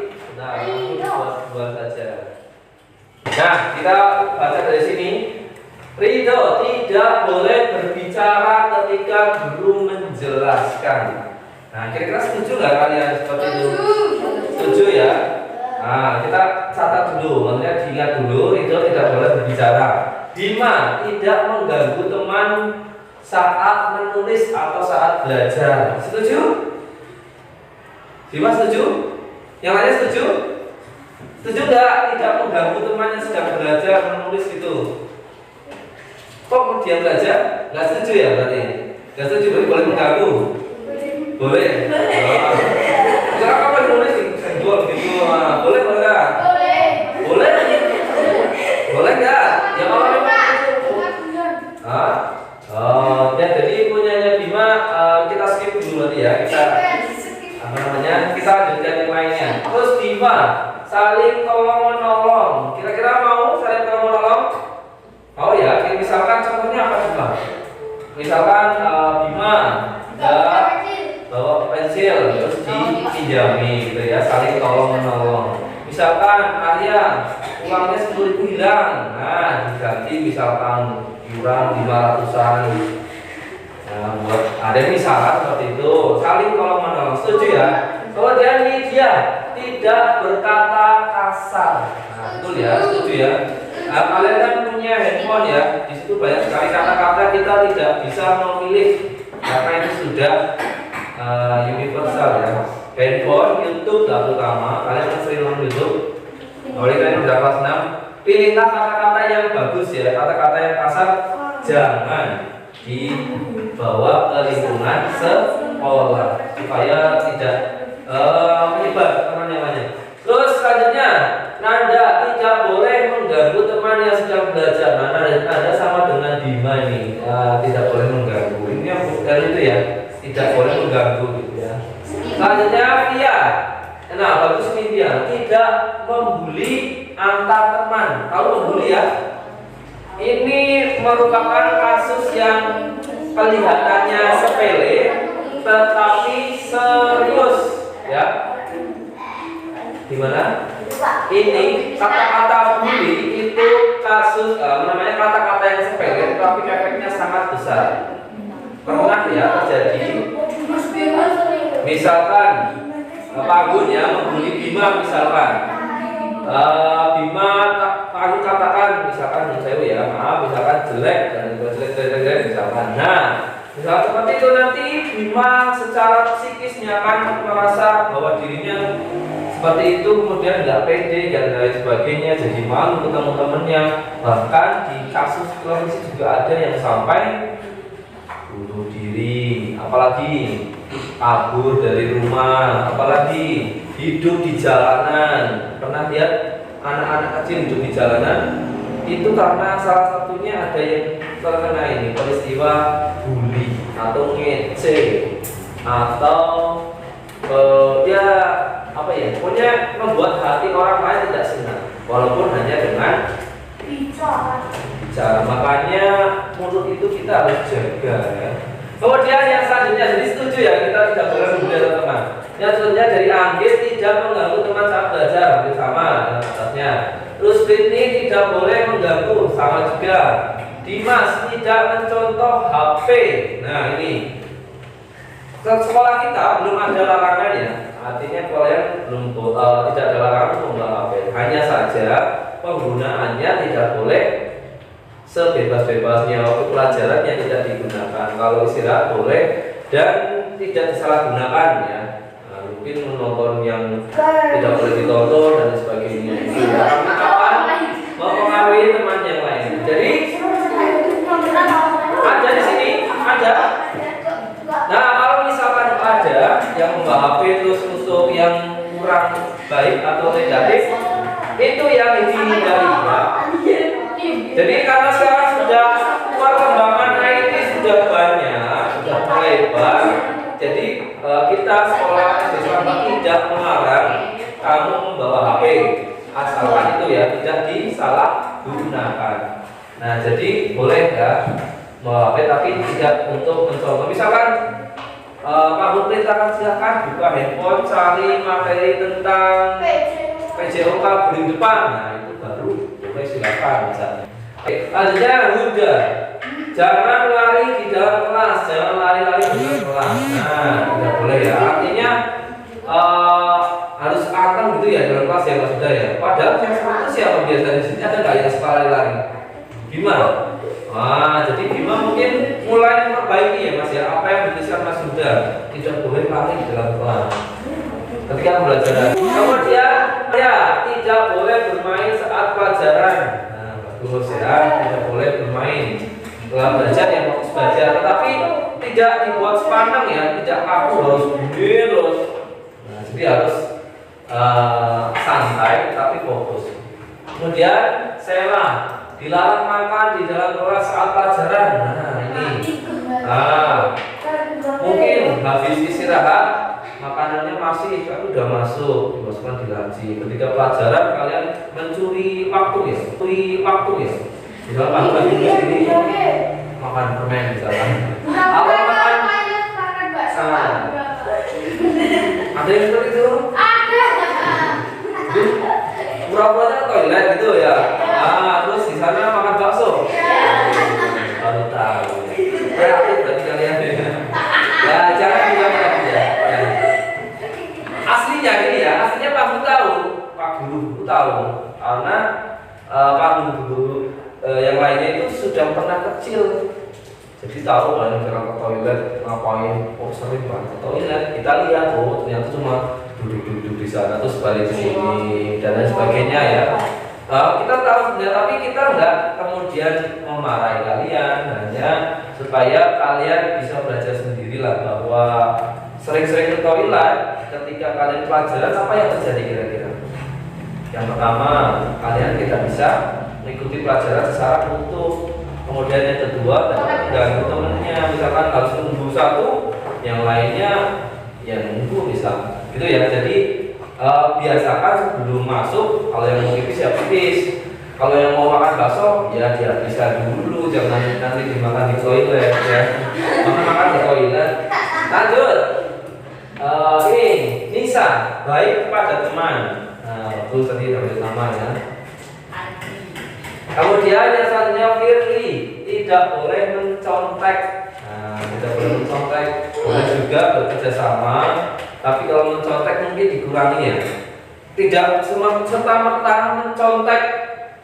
buat saja. Nah, kita baca dari sini. Ridho tidak boleh berbicara ketika guru menjelaskan. Nah, kira-kira setuju nggak kalian seperti itu? Setuju ya? Nah, kita catat dulu, maksudnya diingat dulu, Ridho tidak boleh berbicara. Bima tidak mengganggu teman saat menulis atau saat belajar. Setuju? Bima setuju? Yang lainnya setuju? Setuju nggak? Tidak mengganggu teman yang sedang belajar menulis itu. Kok dia belajar? Nggak setuju ya berarti? Nggak setuju berarti boleh mengganggu? Boleh. Sekarang kapan nulis senggol gitu? Boleh nggak? Boleh. Boleh nggak? Ya kalau memang ya jadi punyanya Bima kita skip dulu nanti ya. Kita kita lanjutkan yang lainnya. Terus Bima saling tolong menolong. Kira-kira mau saling tolong menolong? Oh ya, misalkan contohnya apa coba? Misalkan Bima bawa pensil terus dipinjami gitu ya, saling tolong menolong. Misalkan Arya uangnya 10.000 hilang, nah diganti misalkan iuran 500-an. Nah, buat ada misalkan seperti itu, saling tolong menolong. Setuju ya? Kemudian Lydia tidak berkata kasar. Nah, betul ya, setuju ya. Nah, kalian kan punya handphone ya, di situ banyak sekali kata-kata kita tidak bisa memilih karena itu sudah universal ya. Handphone, YouTube terutama, kalian yang sering nonton YouTube, oleh kalian udah kelas 6, pilihlah kata-kata yang bagus ya, kata-kata yang kasar jangan dibawa ke lingkungan sekolah supaya tidak menyebar teman yang lain. Terus selanjutnya, Nanda tidak boleh mengganggu teman yang sedang belajar. Nah, Nanda sama dengan Bima ini, tidak boleh mengganggu. Ini yang itu ya, tidak boleh mengganggu gitu ya. Selanjutnya Via, nah bagus nih Via, tidak membuli antar teman. Kalau membuli ya, ini merupakan kasus yang kelihatannya sepele, tetapi serius ya. Gimana? Ini kata-kata bully itu kasus namanya kata-kata yang sepele tetapi efeknya sangat besar. Pernah ya terjadi. Misalkan Pak Agun ya membuli Bima misalkan. Bima Pak Agun katakan misalkan saya ya maaf misalkan jelek dan jelek misalkan. Nah, misal seperti itu nanti Bima secara psikisnya akan merasa bahwa dirinya seperti itu, kemudian nggak pede dan lain sebagainya, jadi malu ketemu temennya. Bahkan di kasus televisi juga ada yang sampai bunuh diri, apalagi kabur dari rumah, apalagi hidup di jalanan. Pernah lihat anak-anak kecil hidup di jalanan? Itu karena salah satunya ada yang terkena ini peristiwa bully atau ngece atau ya apa ya, pokoknya membuat hati orang lain tidak senang walaupun hanya dengan bicara. Makanya mulut itu kita harus jaga ya. Kemudian yang selanjutnya, jadi setuju ya kita tidak boleh membuli teman. Yang selanjutnya dari Anggit, tidak mengganggu teman saat belajar, hampir sama atasnya. Terus Britney tidak boleh mengganggu, sama juga. Dimas tidak mencontoh HP. Nah ini sekolah kita belum ada larangan ya. Artinya kalian belum tidak ada larangan untuk membawa HP. Hanya saja penggunaannya tidak boleh sebebas-bebasnya. Waktu pelajaran yang tidak digunakan. Kalau istirahat boleh dan tidak disalahgunakan ya. Nah, mungkin menonton yang tidak boleh ditonton dan sebagainya. Karena apa? Mempengaruhi teman yang lain. Jadi ada di sini ada. Nah kalau misalkan ada yang membawa HP terus musuh yang kurang baik atau negatif, itu yang dihindari ya. Jadi karena sekarang sudah perkembangan IT sudah banyak, sudah melebar, jadi kita sekolah SD Selamat tidak melarang kamu membawa HP, asalkan itu ya tidak disalahgunakan. Nah jadi boleh ya membawa HP tapi tidak untuk mencontoh. Misalkan kamu perintahkan silakan buka handphone, cari materi tentang PJOK bulan depan. Nah itu baru boleh silakan misalnya. Selanjutnya Huda, jangan lari di dalam kelas, jangan lari-lari di dalam kelas. Nah, tidak boleh ya. Artinya harus anteng gitu ya dalam kelas ya Mas Huda ya. Padahal yang seperti siapa biasanya di sini ada nggak yang suka lari-lari? Bima. Jadi Bima mungkin mulai memperbaiki ya Mas ya. Apa yang dituliskan Mas Huda, tidak boleh lari di dalam kelas ketika belajar. Kemudian ya tidak boleh bermain saat pelajaran. Terus ya, tidak boleh bermain setelah belajar yang fokus belajar, tetapi tidak dibuat sepaneng ya, tidak kaku harus bunyi terus. Nah, jadi harus santai tapi fokus. Kemudian Sela dilarang makan di dalam kelas saat pelajaran. Nah ini, mungkin habis istirahat makanannya masih kan udah masuk dimasukkan di laci. Ketika pelajaran kalian mencuri waktu ya di dalam waktu ini makan permen misalkan atau makan ada yang seperti itu pura-pura ke toilet gitu ya. Terus di sana makan bakso baru tahu kreatif berarti kalian ya jangan bilang ya. Aslinya ini ya, aslinya Pak Guru tahu karena Pak Guru yang lainnya itu sudah pernah kecil, jadi tahu kan cara ke toilet ngapain. Sering banget ke toilet, kita lihat ternyata cuma duduk-duduk di sana terus balik ke sini dan lain sebagainya ya. Kita tahu sebenarnya, tapi kita enggak kemudian memarahi kalian, hanya supaya kalian bisa belajar sendirilah bahwa sering-sering ke toilet ketika kalian pelajaran apa yang terjadi kira-kira? Yang pertama, kalian tidak bisa mengikuti pelajaran secara utuh. Kemudian yang kedua, mengganggu temennya. Misalkan harus nunggu satu, yang lainnya yang nunggu misal. Gitu ya. Jadi biasakan sebelum masuk, kalau yang mau pipis ya pipis. Kalau yang mau makan bakso ya dihabiskan dulu, jangan nanti dimakan di toilet ya. Makan di toilet. Lanjut. Ini Nisa, baik kepada teman. Nah, betul tadi sama ya. Kemudian yang selanjutnya Firly, tidak boleh mencontek. Nah, tidak boleh mencontek. Boleh juga bekerja sama, tapi kalau mencontek mungkin dikurangi ya. Tidak serta-merta mencontek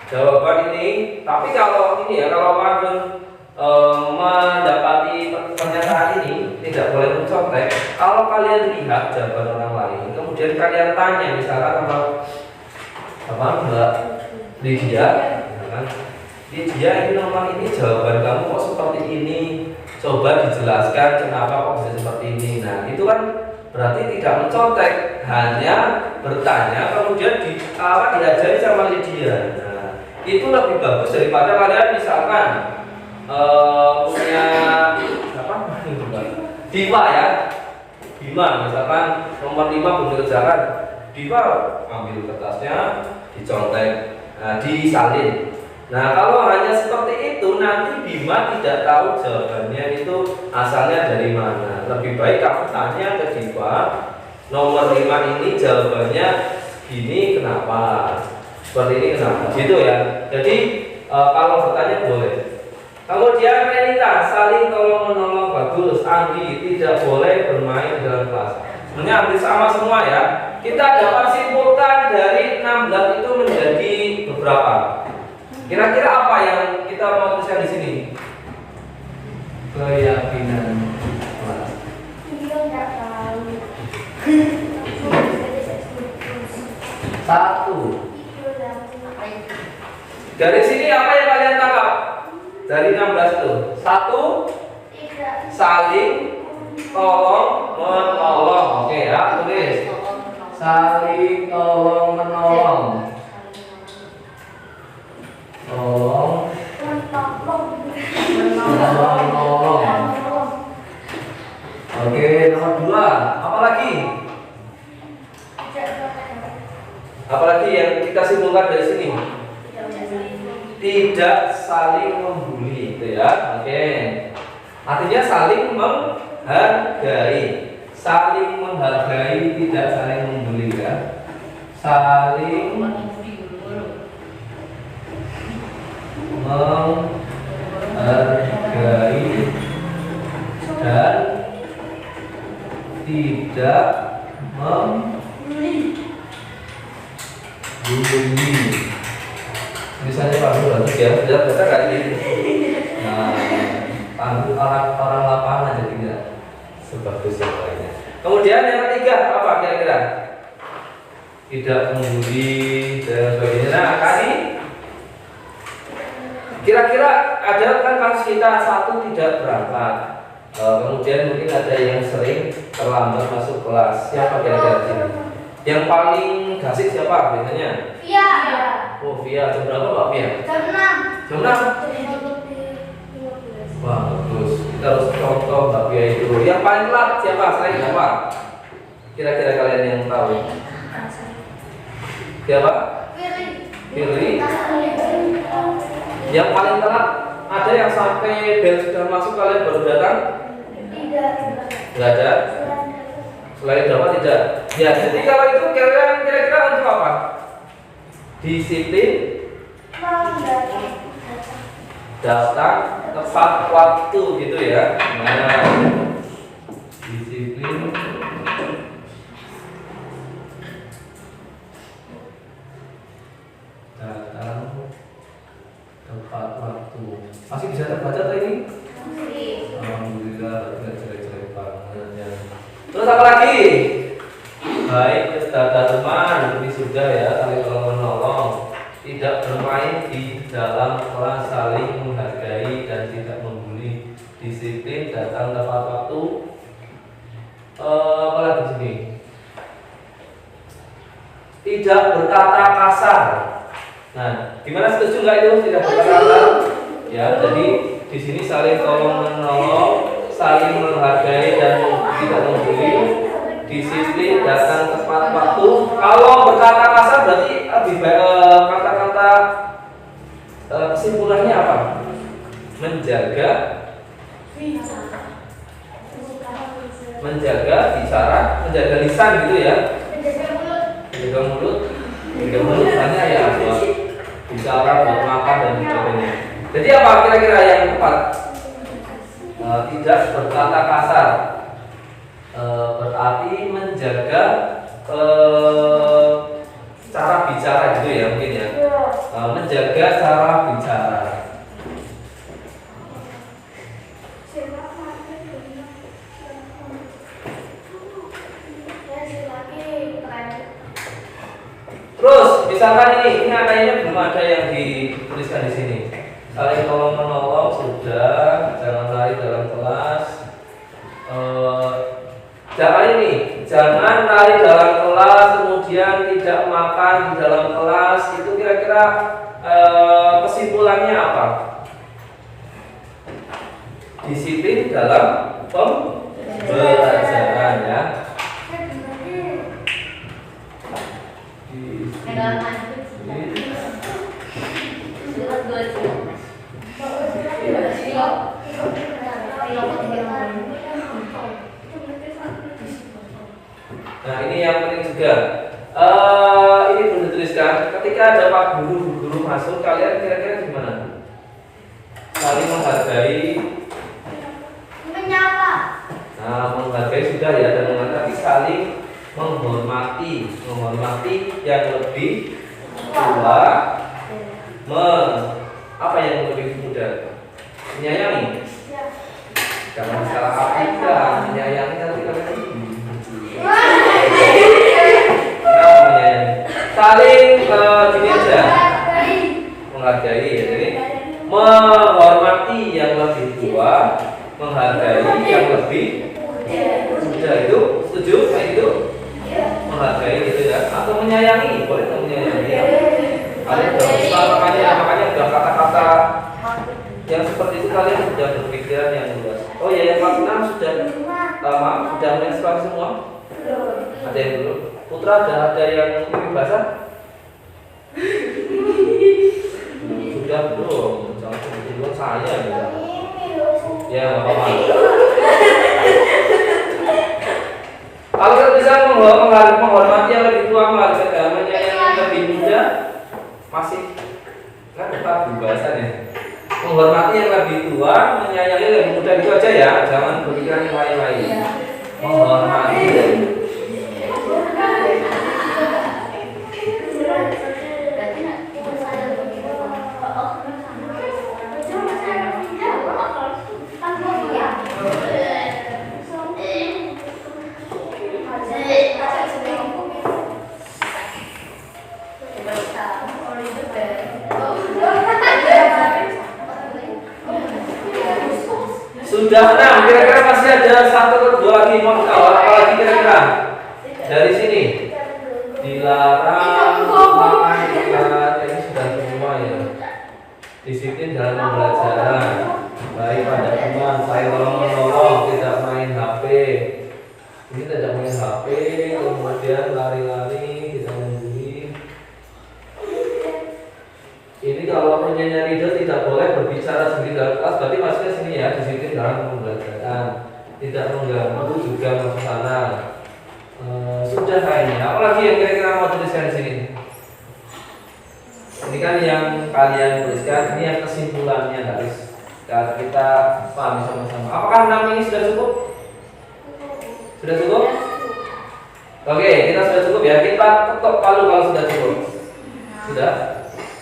jawaban ini, tapi kalau ini ya, kalau kalian mendapati pernyataan ini tidak boleh mencontek. Kalau kalian lihat jawaban orang lain, kemudian kalian tanya misalkan apa Mbak Lydia, kan? Lydia ini nomor ini jawaban kamu kok seperti ini, coba dijelaskan kenapa kok bisa seperti ini. Nah itu kan berarti tidak mencontek, hanya bertanya kemudian diajari sama Lydia. Nah itu lebih bagus daripada kalian misalkan punya apa Diva ya, Bima misalkan nomor 5 belum dikerjakan, Diva ambil kertasnya dicontek, disalin. Nah, kalau hanya seperti itu nanti Bima tidak tahu jawabannya itu asalnya dari mana. Lebih baik kamu tanya ke Diva, nomor 5 ini jawabannya gini kenapa? Seperti ini kenapa? Gitu ya. Jadi kalau bertanya boleh. Kemudian Renita, saling tolong menolong bagus. Anggi, tidak boleh bermain di dalam kelas. Sebenarnya hampir sama semua ya. Kita dapat simpulkan dari 16 itu menjadi beberapa. Kira-kira apa yang kita mau tuliskan di sini? Keyakinan kelas. Satu. Dari sini apa yang kalian tangkap? Dari 16 itu. Satu, saling tolong menolong. Oke ya, tulis. Saling tolong menolong. Tolong menolong. Oke, nomor 2. Apa lagi? Apa lagi yang kita simpulkan dari sini? Tidak saling membuli, itu ya. Oke. Artinya saling menghargai. Saling menghargai, tidak saling membuli ya. Saling menghargai dan tidak membuli. Misalnya Pak Nur bagus ya, sudah baca kayak gini. Nah, orang lapangan jadi tidak sebagus yang lainnya. Kemudian yang ketiga apa kira-kira? Tidak membuli dan sebagainya. Nah, kali kira-kira ada kan kasus kita satu tidak berangkat. Kemudian mungkin ada yang sering terlambat masuk kelas. Siapa kira-kira di sini? Yang paling gasik siapa biasanya? Via. Oh, Via. Jam berapa Pak Via? Jam 6. Jam 6? Wah, bagus. Kita harus contoh Mbak Via itu. Yang paling telat siapa? Selain siapa? Kira-kira kalian yang tahu? Siapa? Firly. Yang paling telat ada yang sampai bel sudah masuk kalian baru datang? Tidak. Enggak ada. Selain Jawa tidak. Ya, jadi kalau itu kira-kira untuk apa? Disiplin, datang tepat waktu gitu ya. Nah, disiplin, datang tepat waktu. Masih bisa terbaca tuh ini? Alhamdulillah, tidak jelek-jelek banget ya. Terus apa lagi? Baik, tata teman, ini sudah ya, saling tolong menolong, tidak bermain di dalam kelas, saling menghargai dan tidak membuli, disiplin, datang tepat waktu. Apa lagi sini? Tidak berkata kasar. Nah, gimana setuju nggak itu tidak berkata kasar? Ya, jadi di sini saling tolong menolong, saling menghargai dan tidak membuli, disiplin, datang tepat waktu. Kalau berkata kasar berarti lebih kata-kata kesimpulannya apa? Menjaga bicara, menjaga lisan gitu ya. Menjaga mulut hanya ya buat bicara, buat makan dan sebagainya. Jadi apa kira-kira yang tepat? Tidak berkata kasar. Berarti menjaga cara bicara gitu ya mungkin ya. Menjaga cara bicara. Terus misalkan ini kayaknya belum ada yang dituliskan di sini. Saling tolong menolong sudah, jangan lari dalam kelas. Jangan lari dalam kelas, kemudian tidak makan di dalam kelas. Itu kira-kira kesimpulannya apa? Disiplin dalam pembelajaran ya. Nah, ini yang penting juga. Ini perlu dituliskan. Ketika ada Pak Guru, Bu Guru masuk, kalian kira-kira gimana? Saling menghargai. Menyapa. Nah, menghargai sudah ya, dan tapi saling menghormati, yang lebih tua, apa yang lebih muda, menyayangi. Jangan salah artikan, menyayangi nanti kalian menyayangi. Saling gini aja, menghargai ya. Jadi menghormati yang lebih tua, menghargai yang lebih muda. Itu setuju? Kayak gitu? Menghargai gitu ya, atau menyayangi, boleh atau menyayangi ya. Kalian sudah besar, makanya udah kata-kata yang seperti itu kalian sudah berpikiran yang luas. Oh ya, yang kelas 6 sudah sudah menyesuaikan semua? Ada yang belum? Putra ada yang ini bahasa? Sudah belum? Jangan seperti saya gitu. Ya nggak apa-apa. Kalau kita bisa menghormati yang lebih tua, menyayangi yang lebih muda, masih kan tetap bahasannya. Menghormati yang lebih tua, menyayangi yang lebih muda, itu aja ya, jangan berpikiran yang lain-lain. Menghormati. Sudah 6, kira-kira masih ada 1 atau 2 lagi mau tahu apa lagi kira-kira? Dari sini dilarang makan dekat, ini sudah semua ya. Disiplin dalam pembelajaran, baik pada teman, saya tolong tidak main HP. Ini tidak main HP, kemudian lari-lari, tidak membuli. Ini kalau penyanyi leader tidak boleh berbicara sendiri dalam kelas, berarti maksudnya sini ya, disiplin dalam pembelajaran, tidak mengganggu juga suasana. Sudah kayaknya. Apalagi yang kira-kira mau tuliskan di sini? Ini kan yang kalian tuliskan, ini yang kesimpulannya harus kita pahami sama-sama. Apakah 6 ini sudah cukup? Sudah cukup? Oke, kita sudah cukup ya. Kita ketok palu kalau sudah cukup. Sudah?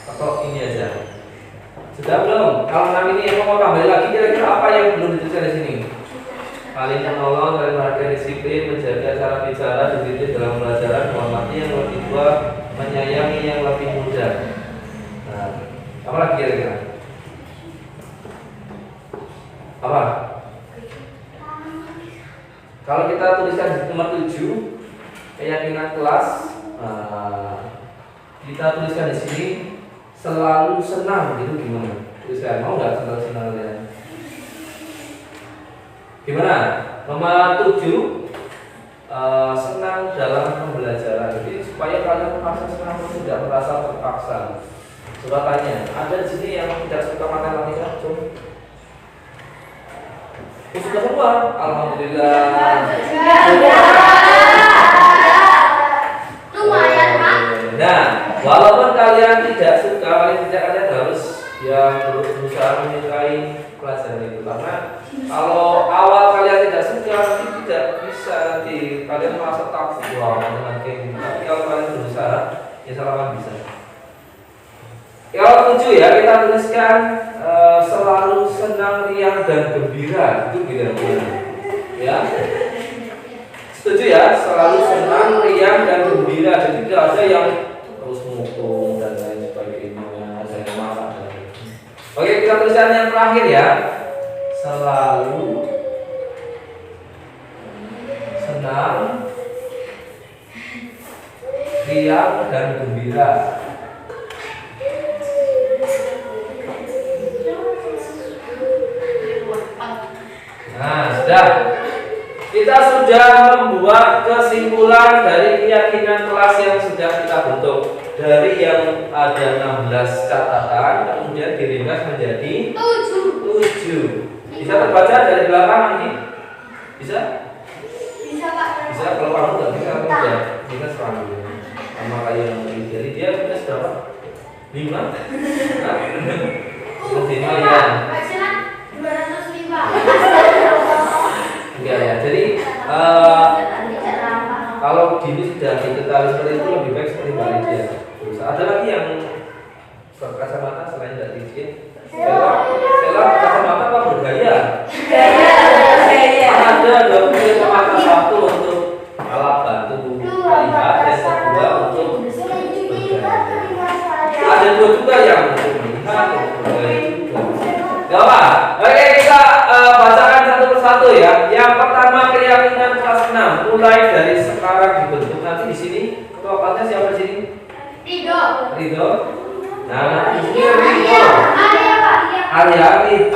Ketok ini aja. Sudah belum? Kalau 6 ini yang mau tambah lagi, kira-kira apa yang belum dituliskan di sini? Saling menolong, saling menghargai, disiplin, menjaga cara bicara, disiplin dalam pelajaran, menghormati yang lebih tua, menyayangi yang lebih muda. Nah, apa lagi kira-kira? Apa? Kalau kita tuliskan di nomor 7, keyakinan kelas, kita tuliskan di sini selalu senang, itu gimana? Tuliskan, mau nggak selalu senang kalian? Gimana? Nomor 7, senang dalam pembelajaran. Jadi supaya kalian merasa senang, tidak merasa terpaksa. Coba tanya, ada di sini yang tidak suka matematika? Coba. Sudah semua, alhamdulillah. Lumayan, Pak. Nah, walaupun kalian tidak suka, kalian harus berusaha menyukai pelajaran itu, karena kalau awal kalian tidak suka, nanti tidak bisa, nanti kalian merasa takut dengan game. Tapi kalau kalian berusaha, insya Allah kan bisa. Kalau 7 ya, kita tuliskan selalu senang, riang dan gembira. Itu gimana? Ya. Setuju ya, selalu senang, riang dan gembira. Jadi tidak ada yang terus mukung dan lain sebagainya, saya marah dan lain. Oke, kita tuliskan yang terakhir ya. Selalu senang, riang dan gembira. Nah, sudah. Kita sudah membuat kesimpulan dari keyakinan kelas yang sudah kita bentuk. Dari yang ada 16 catatan, kemudian diringkas menjadi 7. Bisa terbaca dari belakang ini? Bisa? Bisa, Pak. Bisa kalau kamu nggak bisa kamu udah kita serang dulu. Sama kayak yang ideal dia minus berapa? 5? Nah, lima ya. Maksimal 205. Enggak ya. Jadi kalau gini sudah diketahui seperti itu lebih baik seperti Mbak Lydia. Terus ada lagi yang berkacamata selain Mbak Lydia? Stella kacamata apa bergaya? Ada punya kacamata satu untuk alat bantu melihat, yang kedua untuk bergaya. Ada dua juga yang untuk melihat, untuk bergaya juga. Gak apa? Oke, kita bacakan satu persatu ya. Yang pertama keyakinan kelas 6 mulai dari sekarang dibentuk. Nanti di sini ketua kelasnya siapa di sini? Ridho. Nah, nanti di sini Ridho. Arya nanti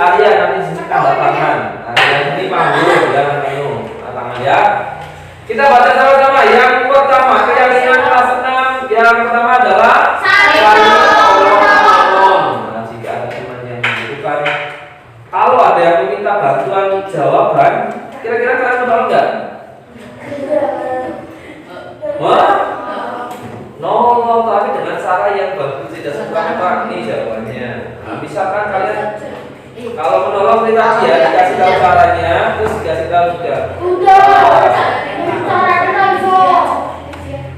di sini tanda tangan. Arya ini panggung jangan minum tangan ya. Kita baca sama-sama. Yang pertama keyakinan kelas 6 yang pertama adalah saling tolong. Nah, jika ada teman yang membutuhkan, kalau ada yang meminta bantuan jawaban, kira-kira kalian menolong nggak? Wah? Nolong tapi dengan cara yang bagus, tidak sembarangan nih jawabannya. Nah, misalkan kalian kalau menolong seperti tadi ya, dikasih tahu caranya, terus dikasih tahu juga.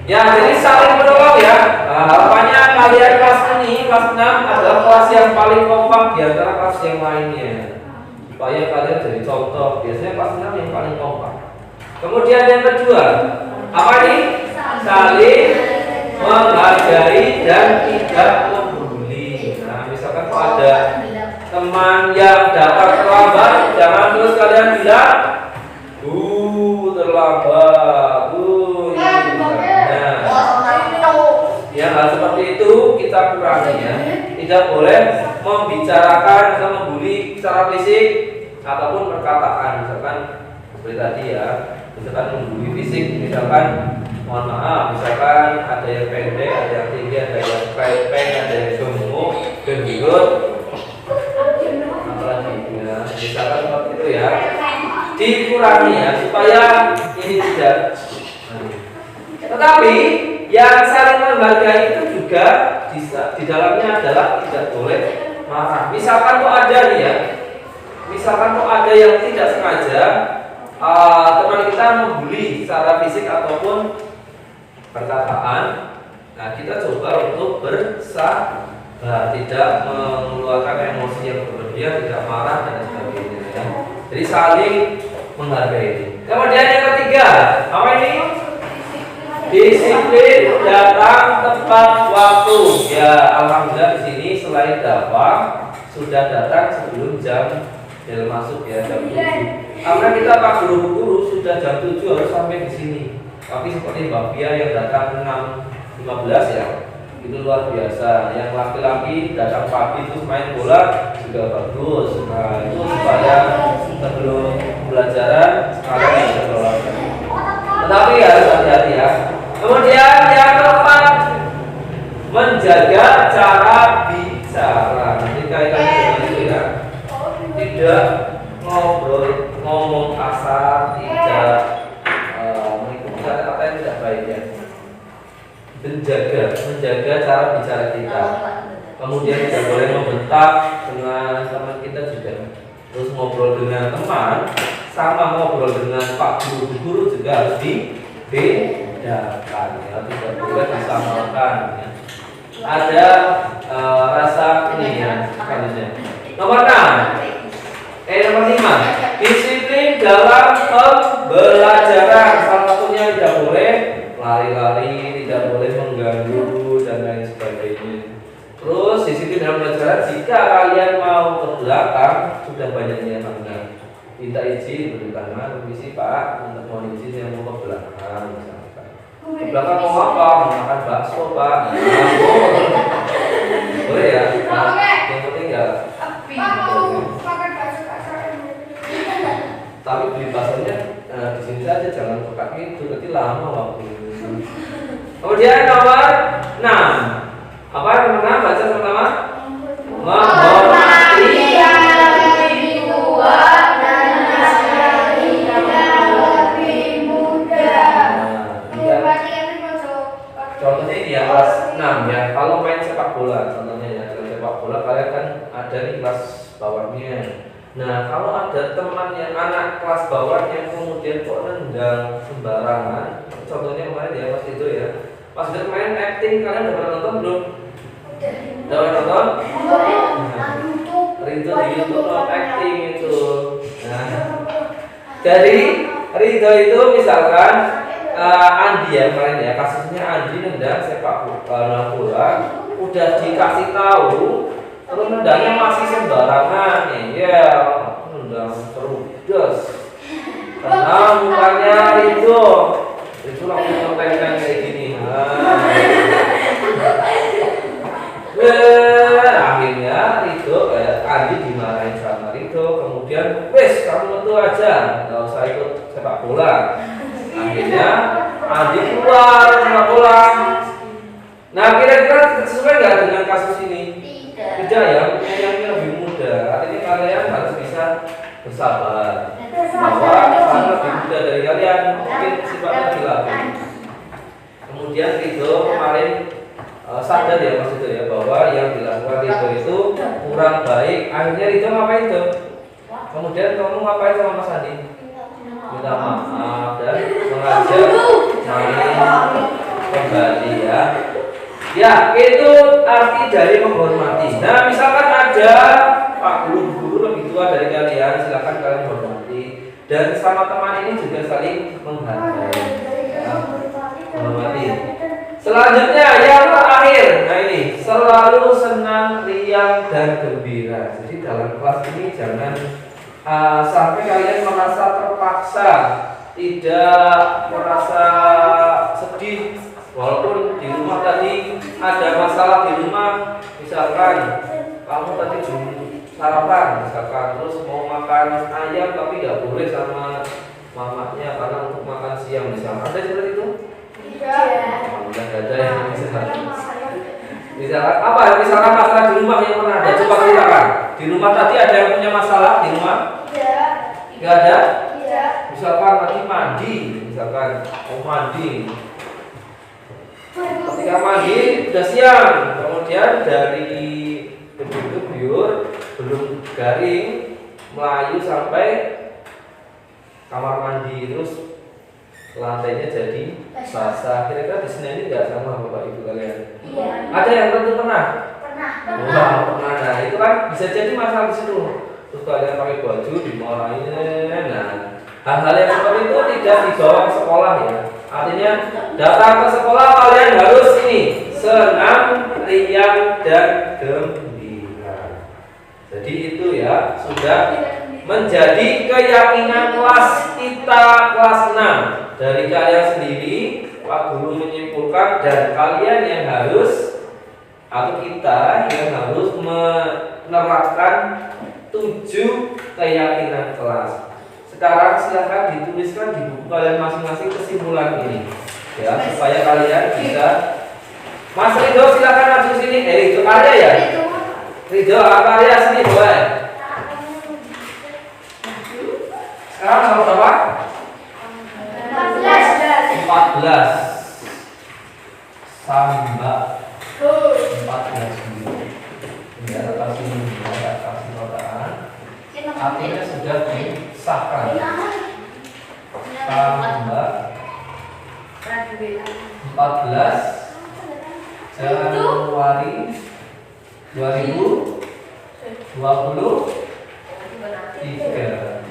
Ya, jadi saling menolong ya. Nah, harapannya kalian kelas ini, kelas 6 adalah kelas yang paling kompak di antara kelas yang lainnya. Supaya kalian jadi contoh. Biasanya kelas 6 yang paling kompak. Kemudian yang kedua, apa nih? Saling menghargai dan tidak membuli. Nah, misalkan kalau ada teman yang datang terlambat, jangan terus kalian bilang, terlambat, ya hal seperti itu kita kurangi ya. Tidak boleh membicarakan atau membuli secara fisik ataupun perkataan. Misalkan seperti tadi ya, misalkan membuli fisik, misalkan mohon maaf, misalkan ada yang pendek, ada yang tinggi, ada yang krepeng, ada yang gemuk, gendut, apalagi ya, misalkan seperti itu ya, dikurangi ya supaya ini tidak. Tetapi yang saling menghargai itu juga di dalamnya adalah tidak boleh marah. Misalkan kok ada nih ya, misalkan kok ada yang tidak sengaja teman kita membuli secara fisik ataupun perkataan, nah kita coba untuk bersabar, tidak mengeluarkan emosi yang berlebihan, tidak marah dan sebagainya ya. Jadi saling menghargai. Kemudian yang ketiga, apa ini? Disiplin datang tepat waktu. Ya, alhamdulillah di sini selain dakwah sudah datang sebelum jam bel masuk ya, jam 7. Karena kita Pak guru sudah jam 7 harus sampai di sini. Tapi seperti Mbak Pia yang datang 6.15 ya, itu luar biasa. Yang laki-laki datang pagi terus main bola juga bagus. Nah, itu supaya sebelum pembelajaran sekalian bisa olahraga. Tetapi harus hati-hati ya. Kemudian yang keempat, menjaga cara bicara. Nanti kaitannya dengan itu ya. Tidak ngomong kasar, tidak mengikuti kata-kata yang tidak baik ya. Menjaga cara bicara kita. Kemudian tidak boleh membentak dengan teman kita juga. Terus ngobrol dengan teman sama ngobrol dengan Pak guru juga harus dibedakan ya, tidak boleh disamakan ya. Ada rasa ini ya selanjutnya. Nomor 5, disiplin dalam pembelajaran. Salah satunya tidak boleh lari-lari, tidak boleh mengganggu dan lain sebagainya. Terus disiplin dalam pembelajaran, jika kalian mau ke belakang sudah banyak yang melanggar, minta izin bersama komisi Pak untuk mau izin yang mau ke belakang misalkan. Ke belakang mau apa? Mau makan bakso Pak. Boleh ya? Nah, yang penting ya. Tapi beli baksonya di sini saja, jangan ke kaki itu, nanti lama waktu. Kemudian nomor 6. Apa nomor 6? Baca sama-sama. Menghormati yang lebih tua dan nasihati yang lebih muda. bola, kalian kan ada di kelas bawahnya. Nah, kalau ada temannya anak kelas bawahnya kemudian kok nendang sembarangan, contohnya kemarin ya pas itu ya, pas udah main acting, kalian udah pernah nonton belum? Udah pernah nonton? Ridho di YouTube non acting itu. Nah, jadi Ridho itu misalkan Andi ya kemarin ya, kasusnya Andi nendang sepak bola, udah dikasih tahu, terus nendangnya masih sembarangan, ya nendang terus, karena mukanya Ridho itu langsung ngeteng kayak gini. Akhirnya Ridho Andi dimarahin sama Ridho, kemudian wes kamu itu aja, nggak usah ikut sepak bola. Akhirnya Andi keluar sepak bola. Nah, kira-kira sesuai nggak dengan kasus ini? Tidak ya, yang lebih muda. Artinya kalian harus bisa bersabar. Bahwa saya lebih muda dari kalian, mungkin sifatnya lebih labil. Kemudian Ridho kemarin sadar ya mas itu ya, bahwa yang dilakukan Ridho itu kurang baik. Akhirnya Ridho ngapain tuh? Kemudian kamu ngapain sama Mas Andi? Minta maaf dan mengajak main kembali ya. Ya, itu arti dari menghormati. Nah, misalkan ada Pak guru lebih tua dari kalian, silakan kalian hormati. Dan sama teman ini juga saling menghargai. Ya, menghormati. Selanjutnya yang terakhir, nah ini selalu senang, riang dan gembira. Jadi dalam kelas ini jangan sampai kalian merasa terpaksa, tidak merasa sedih. Walaupun di rumah tadi ada masalah di rumah, misalkan kamu tadi sarapan, misalkan terus mau makan ayam tapi nggak boleh sama mamanya karena untuk makan siang, misalkan ada seperti itu? Tidak ada yang misalkan apa? Misalkan masalah di rumah yang pernah ada, coba ceritakan. Di rumah tadi ada yang punya masalah di rumah? Tidak ada? Misalkan tadi mandi, misalkan mau mandi. Ketika mandi udah siang, kemudian dari gebur belum garing, melayu sampai kamar mandi, terus lantainya jadi basah. Kira-kira di sini ini nggak sama bapak ibu kalian? Iya. Ada yang tentu pernah? Pernah. Wah, pernah. Nah, itu kan bisa jadi masalah di situ. Terus kalian pakai baju dimarahin. Nah, hal-hal yang seperti itu tidak dibawa ke sekolah ya. Artinya datang ke sekolah kalian harus ini senang, riang dan gembira. Jadi itu ya sudah menjadi keyakinan kelas kita kelas 6. Dari kalian sendiri, Pak Guru menyimpulkan dan kalian yang harus atau kita yang harus menerapkan 7 keyakinan kelas. Sekarang silahkan dituliskan di buku kalian masing-masing kesimpulan ini, ya supaya kalian bisa. Mas Ridho silahkan maju sini. Ridho Arya ya? Ridho Arya sini boleh. Sekarang nomor berapa? 14. Samba 14 dulu. Ya, kasih notaan. Artinya sudah disahkan. Samba 14 Januari 2023.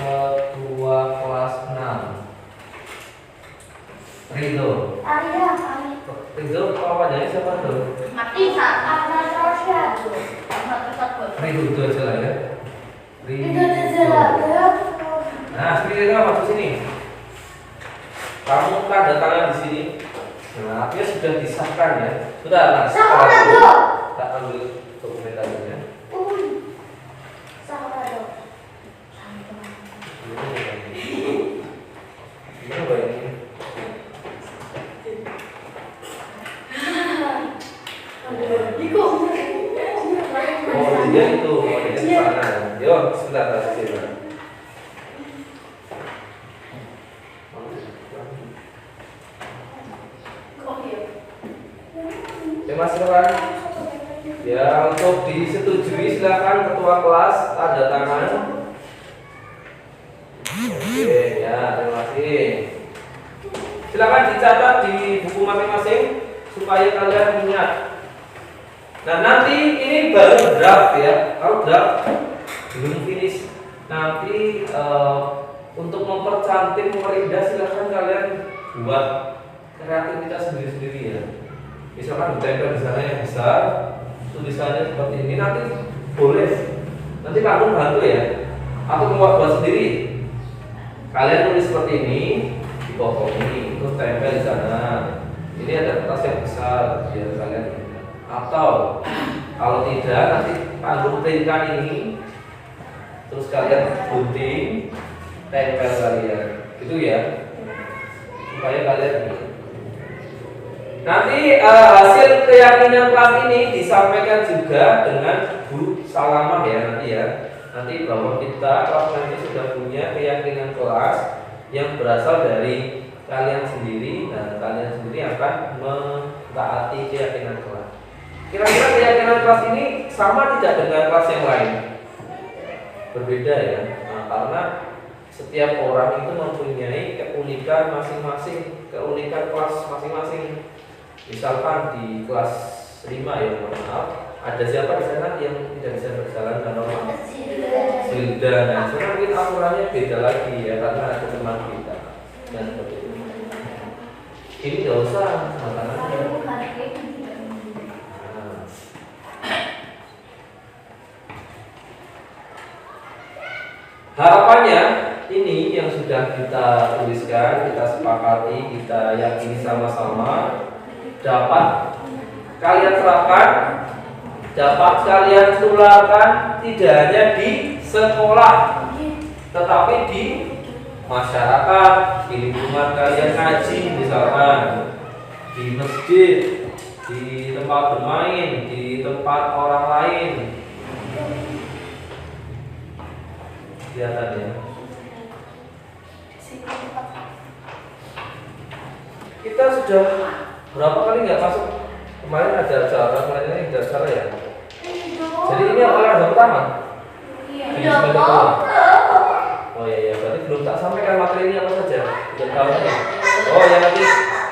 Ketua kelas 6 Ridho. Ridho kawannya siapa tuh? Ridho itu aja lah ya. Ridho. Nah, sini Ridho masuk sini. Kamu tanda tangan di sini. Nah, artinya sudah disahkan ya. Sudah, nah, sekarang kita ambil dokumentasinya. Gimana bayangin? Oh, dia itu, dia di sana. Yuk, sebentar kasih. Oke Mas, silakan. Ya, untuk disetujui silakan ketua kelas tanda tangan. Oke, ya, terima kasih. Silakan dicatat di buku masing-masing supaya kalian ingat. Nah, nanti ini baru draft ya. Kalau draft belum finish. Nanti untuk mempercantik, memperindah silakan kalian buat kreativitas sendiri-sendiri ya. Misalkan ditempel di sana yang besar, tulisannya seperti ini, nanti boleh. Nanti kamu bantu ya. Aku mau buat sendiri. Kalian tulis seperti ini, dipotong ini, terus tempel di sana. Ini ada kertas yang besar biar kalian. Atau kalau tidak, nanti Pak printkan ini, terus kalian gunting, tempel kalian, gitu ya, supaya kalian. Nanti hasil keyakinan kelas ini disampaikan juga dengan Bu Salamah ya nanti ya. Nanti bahwa kita kelas nanti sudah punya keyakinan kelas yang berasal dari kalian sendiri dan kalian sendiri akan mentaati keyakinan kelas. Kira-kira keyakinan kelas ini sama tidak dengan kelas yang lain? Berbeda ya, nah, karena setiap orang itu mempunyai keunikan masing-masing, keunikan kelas masing-masing. Misalkan di kelas 5 ya, mohon maaf, ada siapa di sana yang tidak bisa berjalan dengan normal? Silda. Nah, sekarang mungkin aturannya beda lagi ya, karena ada teman kita dan seperti itu. Ini nggak usah makanannya. Harapannya ini yang sudah kita tuliskan, kita sepakati, kita yakini sama-sama dapat kalian terapkan, dapat kalian tularkan tidak hanya di sekolah, tetapi di masyarakat, di lingkungan kalian ngaji misalkan, di masjid, di tempat bermain, di tempat orang lain. Kelihatan ya. Kita sudah berapa kali nggak masuk? Kemarin ada acara, kemarin ini ada acara ya. Jadi ini olahraga pertama. Iya. Oh iya, berarti belum tak sampaikan materi ini apa saja. Belum tahu ya. Oh ya, nanti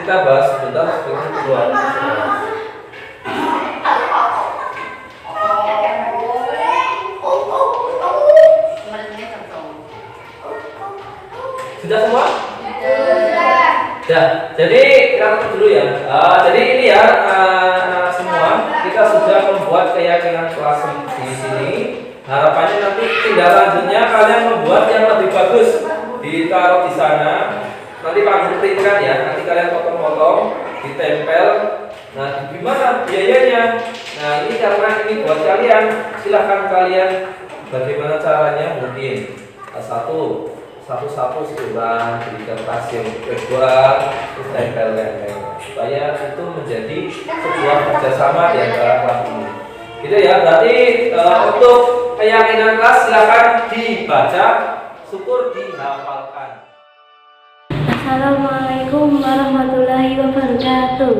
kita bahas sebentar sebelum kedua. Sudah semua? Ya, jadi kita tutup dulu ya. Jadi ini ya semua kita sudah membuat keyakinan kelas di sini. Harapannya nanti tindak lanjutnya kalian membuat yang lebih bagus, ditaruh di sana. Nanti Pak printkan ya. Nanti kalian potong-potong, ditempel. Nah, gimana biayanya? Nah, ini karena ini buat kalian. Silahkan kalian bagaimana caranya mungkin satu-satu sebulan di kertas yang kedua terus tempelkan supaya itu menjadi sebuah kerjasama di antara kelas ini. Gitu ya, berarti untuk keyakinan kelas silakan dibaca, syukur dihafalkan. Assalamualaikum warahmatullahi wabarakatuh.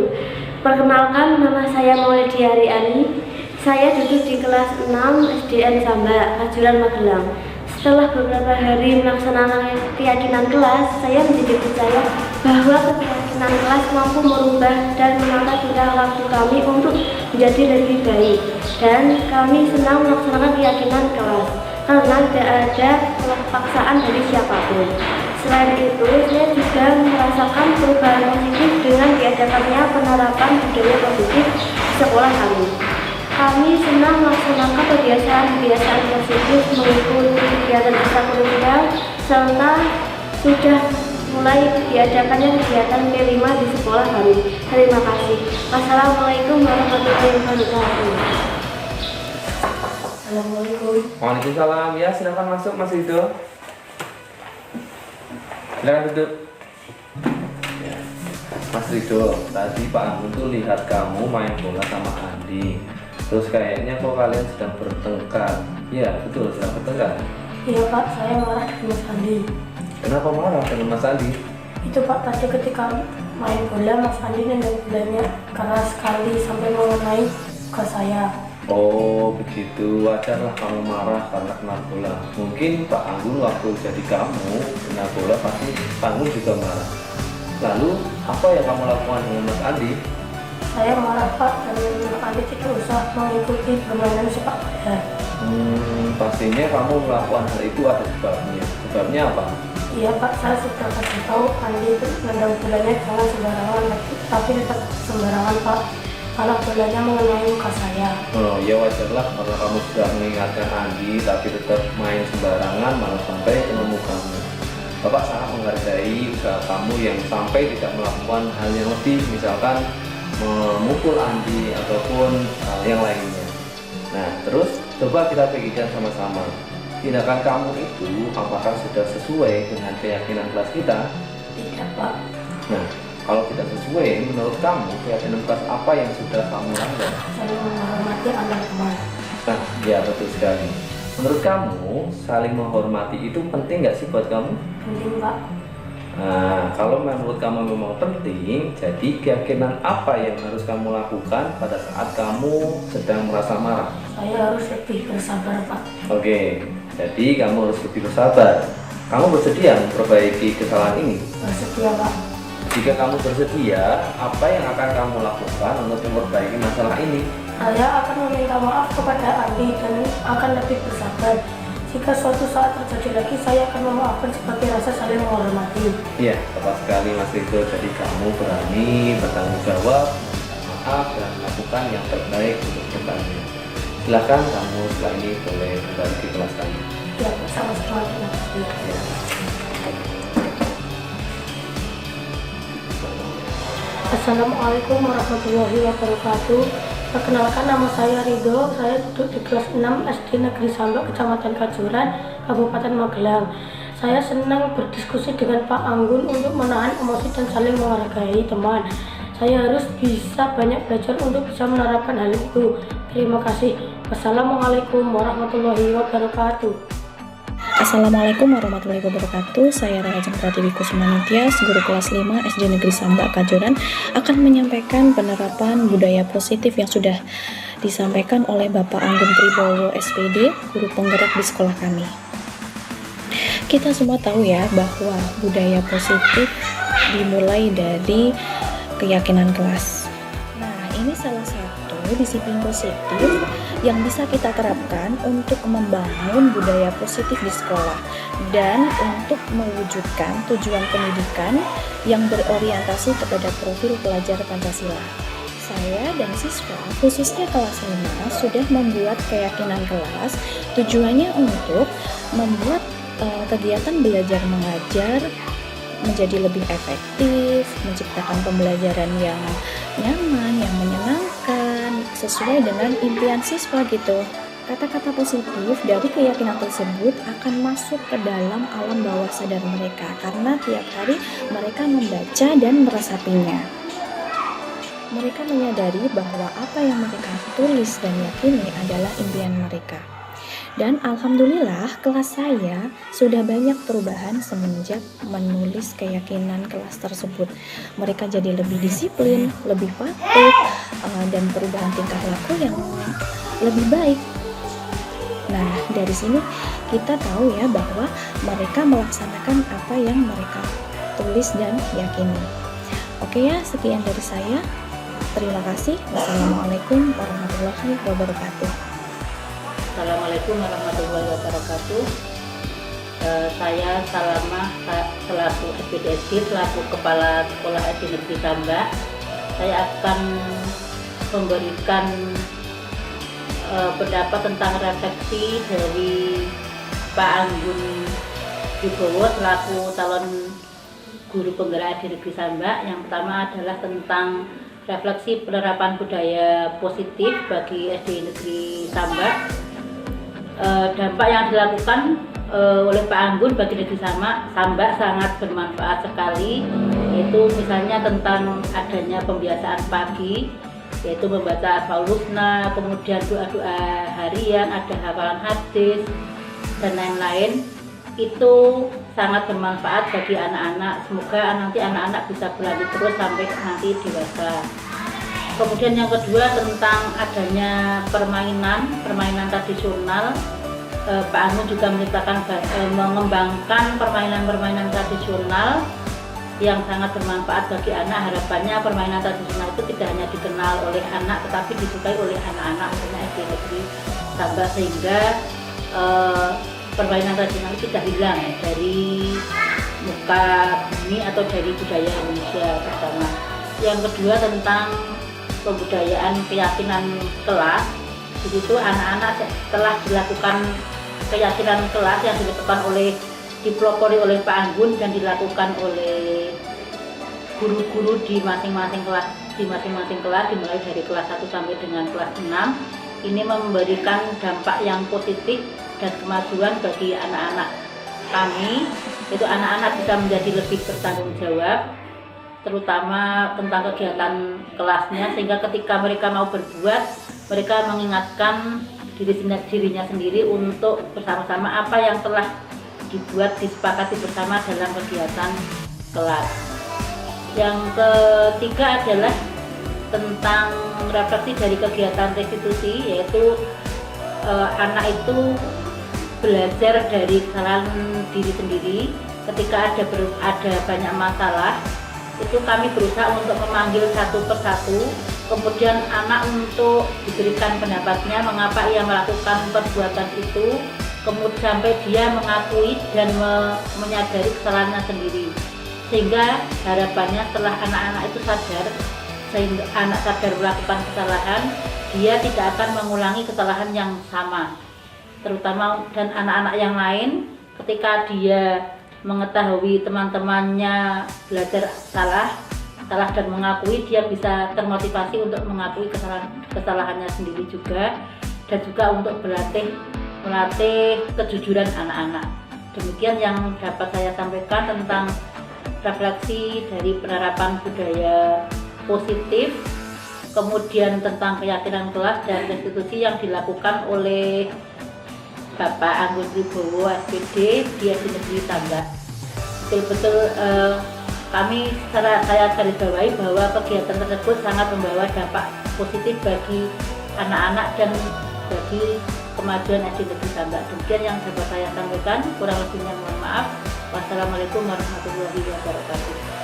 Perkenalkan, nama saya Maulidia Ariani. Saya duduk di kelas 6 SDN Samba, Kajuran Magelang. Setelah beberapa hari melaksanakan keyakinan kelas, saya menjadi percaya bahwa keyakinan kelas mampu merubah dan menata tingkah laku kami untuk menjadi lebih baik. Dan kami senang melaksanakan keyakinan kelas karena tidak ada paksaan dari siapapun. Selain itu, saya juga merasakan perubahan positif dengan diadakannya penerapan budaya positif di sekolah kami. Kami senang melaksanakan kebiasaan-kebiasaan positif mengikuti kegiatan ekstrakurikuler serta sudah mulai diadakannya kegiatan P5 di sekolah kami. Terima kasih. Wassalamualaikum warahmatullahi wabarakatuh. Assalamualaikum. Waalaikumsalam. Ya, silakan masuk Mas Rido. Silakan duduk. Mas Rido, tadi Pak Anggun tuh lihat kamu main bola sama Andi. Terus kayaknya kok kalian sedang bertengkar. Iya, betul, sedang bertengkar. Iya Pak, saya marah dengan Mas Andi. Kenapa marah dengan Mas Andi? Itu Pak, tadi ketika main bola, Mas Andi nendang bolanya keras sekali sampai mengenai ke saya. Oh begitu, wajarlah kamu marah karena kena bola. Mungkin Pak Anggun waktu jadi kamu kena bola pasti Pak Anggun juga marah. Lalu apa yang kamu lakukan dengan Mas Andi? Saya marah Pak, dan Mas Andi tidak usah mengikuti permainan sepak bola. Pastinya kamu melakukan hal itu ada sebabnya. Sebabnya apa? Iya Pak, saya sudah kasih tahu Andi itu nendang bolanya jangan sembarangan, tapi tetap sembarangan Pak. Kalau bolanya mengenai muka saya. Oh ya wajarlah karena kamu sudah mengingatkan Andi tapi tetap main sembarangan malah sampai kena mukamu. Bapak sangat menghargai usaha kamu yang sampai tidak melakukan hal yang lebih, misalkan memukul Andi ataupun yang lainnya. Nah terus coba kita pikirkan sama-sama, tindakan kamu itu apakah sudah sesuai dengan keyakinan kelas kita? Tidak Pak. Nah kalau tidak sesuai, menurut kamu keyakinan kelas apa yang sudah kamu langgar? Saling menghormati antar teman. Nah ya betul sekali. Menurut kamu saling menghormati itu penting nggak sih buat kamu? Penting Pak. Nah, kalau menurut kamu memang penting, jadi keyakinan apa yang harus kamu lakukan pada saat kamu sedang merasa marah? Saya harus lebih bersabar Pak. Oke, jadi kamu harus lebih bersabar. Kamu bersedia memperbaiki kesalahan ini? Bersedia Pak. Jika kamu bersedia, apa yang akan kamu lakukan untuk memperbaiki masalah ini? Saya akan meminta maaf kepada Andi dan akan lebih bersabar. Jika suatu saat terjadi lagi, saya akan memaafkan sebagai rasa saling menghormati. Iya, tepat sekali Mas Rido. Jadi kamu berani bertanggung jawab, meminta maaf dan melakukan yang terbaik untuk depannya. Silakan kamu setelah ini boleh kembali ke kelas kamu. Ya, sama-sama. Terima kasih. Ya. Assalamualaikum warahmatullahi wabarakatuh. Perkenalkan, nama saya Ridho. Saya duduk di kelas 6 SD Negeri Sambak, Kecamatan Kajuran, Kabupaten Magelang. Saya senang berdiskusi dengan Pak Anggun untuk menahan emosi dan saling menghargai teman. Saya harus bisa banyak belajar untuk bisa menerapkan hal itu. Terima kasih. Wassalamualaikum warahmatullahi wabarakatuh. Assalamualaikum warahmatullahi wabarakatuh. Saya Rahajeng Pratiwi Kusumanityas, guru kelas 5 SD Negeri Sambak Kajuran, akan menyampaikan penerapan budaya positif yang sudah disampaikan oleh Bapak Anggun Tribowo SPD, guru penggerak di sekolah kami. Kita semua tahu ya bahwa budaya positif dimulai dari keyakinan kelas. Nah, ini salah satu disiplin positif yang bisa kita terapkan untuk membangun budaya positif di sekolah dan untuk mewujudkan tujuan pendidikan yang berorientasi kepada profil pelajar Pancasila. Saya dan siswa, khususnya kelas 5, sudah membuat keyakinan kelas, tujuannya untuk membuat kegiatan belajar mengajar menjadi lebih efektif, menciptakan pembelajaran yang nyaman, yang menyenangkan, sesuai dengan impian siswa gitu. Kata-kata positif dari keyakinan tersebut akan masuk ke dalam alam bawah sadar mereka karena tiap hari mereka membaca dan meresapinya. Mereka menyadari bahwa apa yang mereka tulis dan yakini adalah impian mereka. Dan alhamdulillah kelas saya sudah banyak perubahan semenjak menulis keyakinan kelas tersebut. Mereka jadi lebih disiplin, lebih patuh, dan perubahan tingkah laku yang lebih baik. Nah, dari sini kita tahu ya bahwa mereka melaksanakan apa yang mereka tulis dan yakini. Oke ya, sekian dari saya. Terima kasih. Wassalamualaikum warahmatullahi wabarakatuh. Assalamualaikum warahmatullahi wabarakatuh. Saya Salamah selaku SPDSD, selaku Kepala Sekolah SD Negeri Sambak. Saya akan memberikan pendapat tentang refleksi dari Pak Anggun Tribowo selaku calon guru penggerak SD Negeri Sambak. Yang pertama adalah tentang refleksi penerapan budaya positif bagi SD Negeri Sambak. Dampak yang dilakukan oleh Pak Anggun bagi Negeri Sambak sangat bermanfaat sekali, yaitu misalnya tentang adanya pembiasaan pagi, yaitu membaca Asmaul Husna, kemudian doa-doa harian, ada hafalan hadis dan lain-lain. Itu sangat bermanfaat bagi anak-anak. Semoga nanti anak-anak bisa berlanjut terus sampai nanti dewasa. Kemudian yang kedua tentang adanya permainan tradisional. Pak Anu juga menciptakan mengembangkan permainan-permainan tradisional yang sangat bermanfaat bagi anak. Harapannya permainan tradisional itu tidak hanya dikenal oleh anak tetapi disukai oleh anak-anak misalnya SD Negeri Samba, sehingga permainan tradisional itu tidak hilang dari muka bumi atau dari budaya Indonesia pertama. Yang kedua tentang kebudayaan keyakinan kelas. Di situ anak-anak telah dilakukan keyakinan kelas yang dilakukan dipelopori oleh Pak Anggun dan dilakukan oleh guru-guru di masing-masing kelas dimulai dari kelas 1 sampai dengan kelas 6. Ini memberikan dampak yang positif dan kemajuan bagi anak-anak kami. Itu anak-anak bisa menjadi lebih bertanggung jawab, terutama tentang kegiatan kelasnya, sehingga ketika mereka mau berbuat, mereka mengingatkan dirinya sendiri untuk bersama-sama apa yang telah disepakati bersama dalam kegiatan kelas. Yang ketiga adalah tentang refleksi dari kegiatan restitusi, yaitu anak itu belajar dari kesalahan diri sendiri. Ketika ada banyak masalah, itu kami berusaha untuk memanggil satu persatu, kemudian anak untuk diberikan pendapatnya mengapa ia melakukan perbuatan itu, kemudian sampai dia mengakui dan menyadari kesalahannya sendiri. Sehingga harapannya setelah anak-anak itu sadar, sehingga anak sadar melakukan kesalahan, dia tidak akan mengulangi kesalahan yang sama. Terutama dan anak-anak yang lain, ketika dia mengetahui teman-temannya belajar salah dan mengakui, dia bisa termotivasi untuk mengakui kesalahannya sendiri juga, dan juga untuk melatih kejujuran anak-anak. Demikian yang dapat saya sampaikan tentang refleksi dari penerapan budaya positif, kemudian tentang keyakinan kelas dan restitusi yang dilakukan oleh Bapak Anggun Wibowo SPD di SD Negeri Samba. Betul-betul saya garis bawahi bahwa kegiatan tersebut sangat membawa dampak positif bagi anak-anak dan bagi kemajuan SD Negeri Samba. Demikian yang dapat saya sampaikan, kurang lebihnya mohon maaf. Wassalamualaikum warahmatullahi wabarakatuh.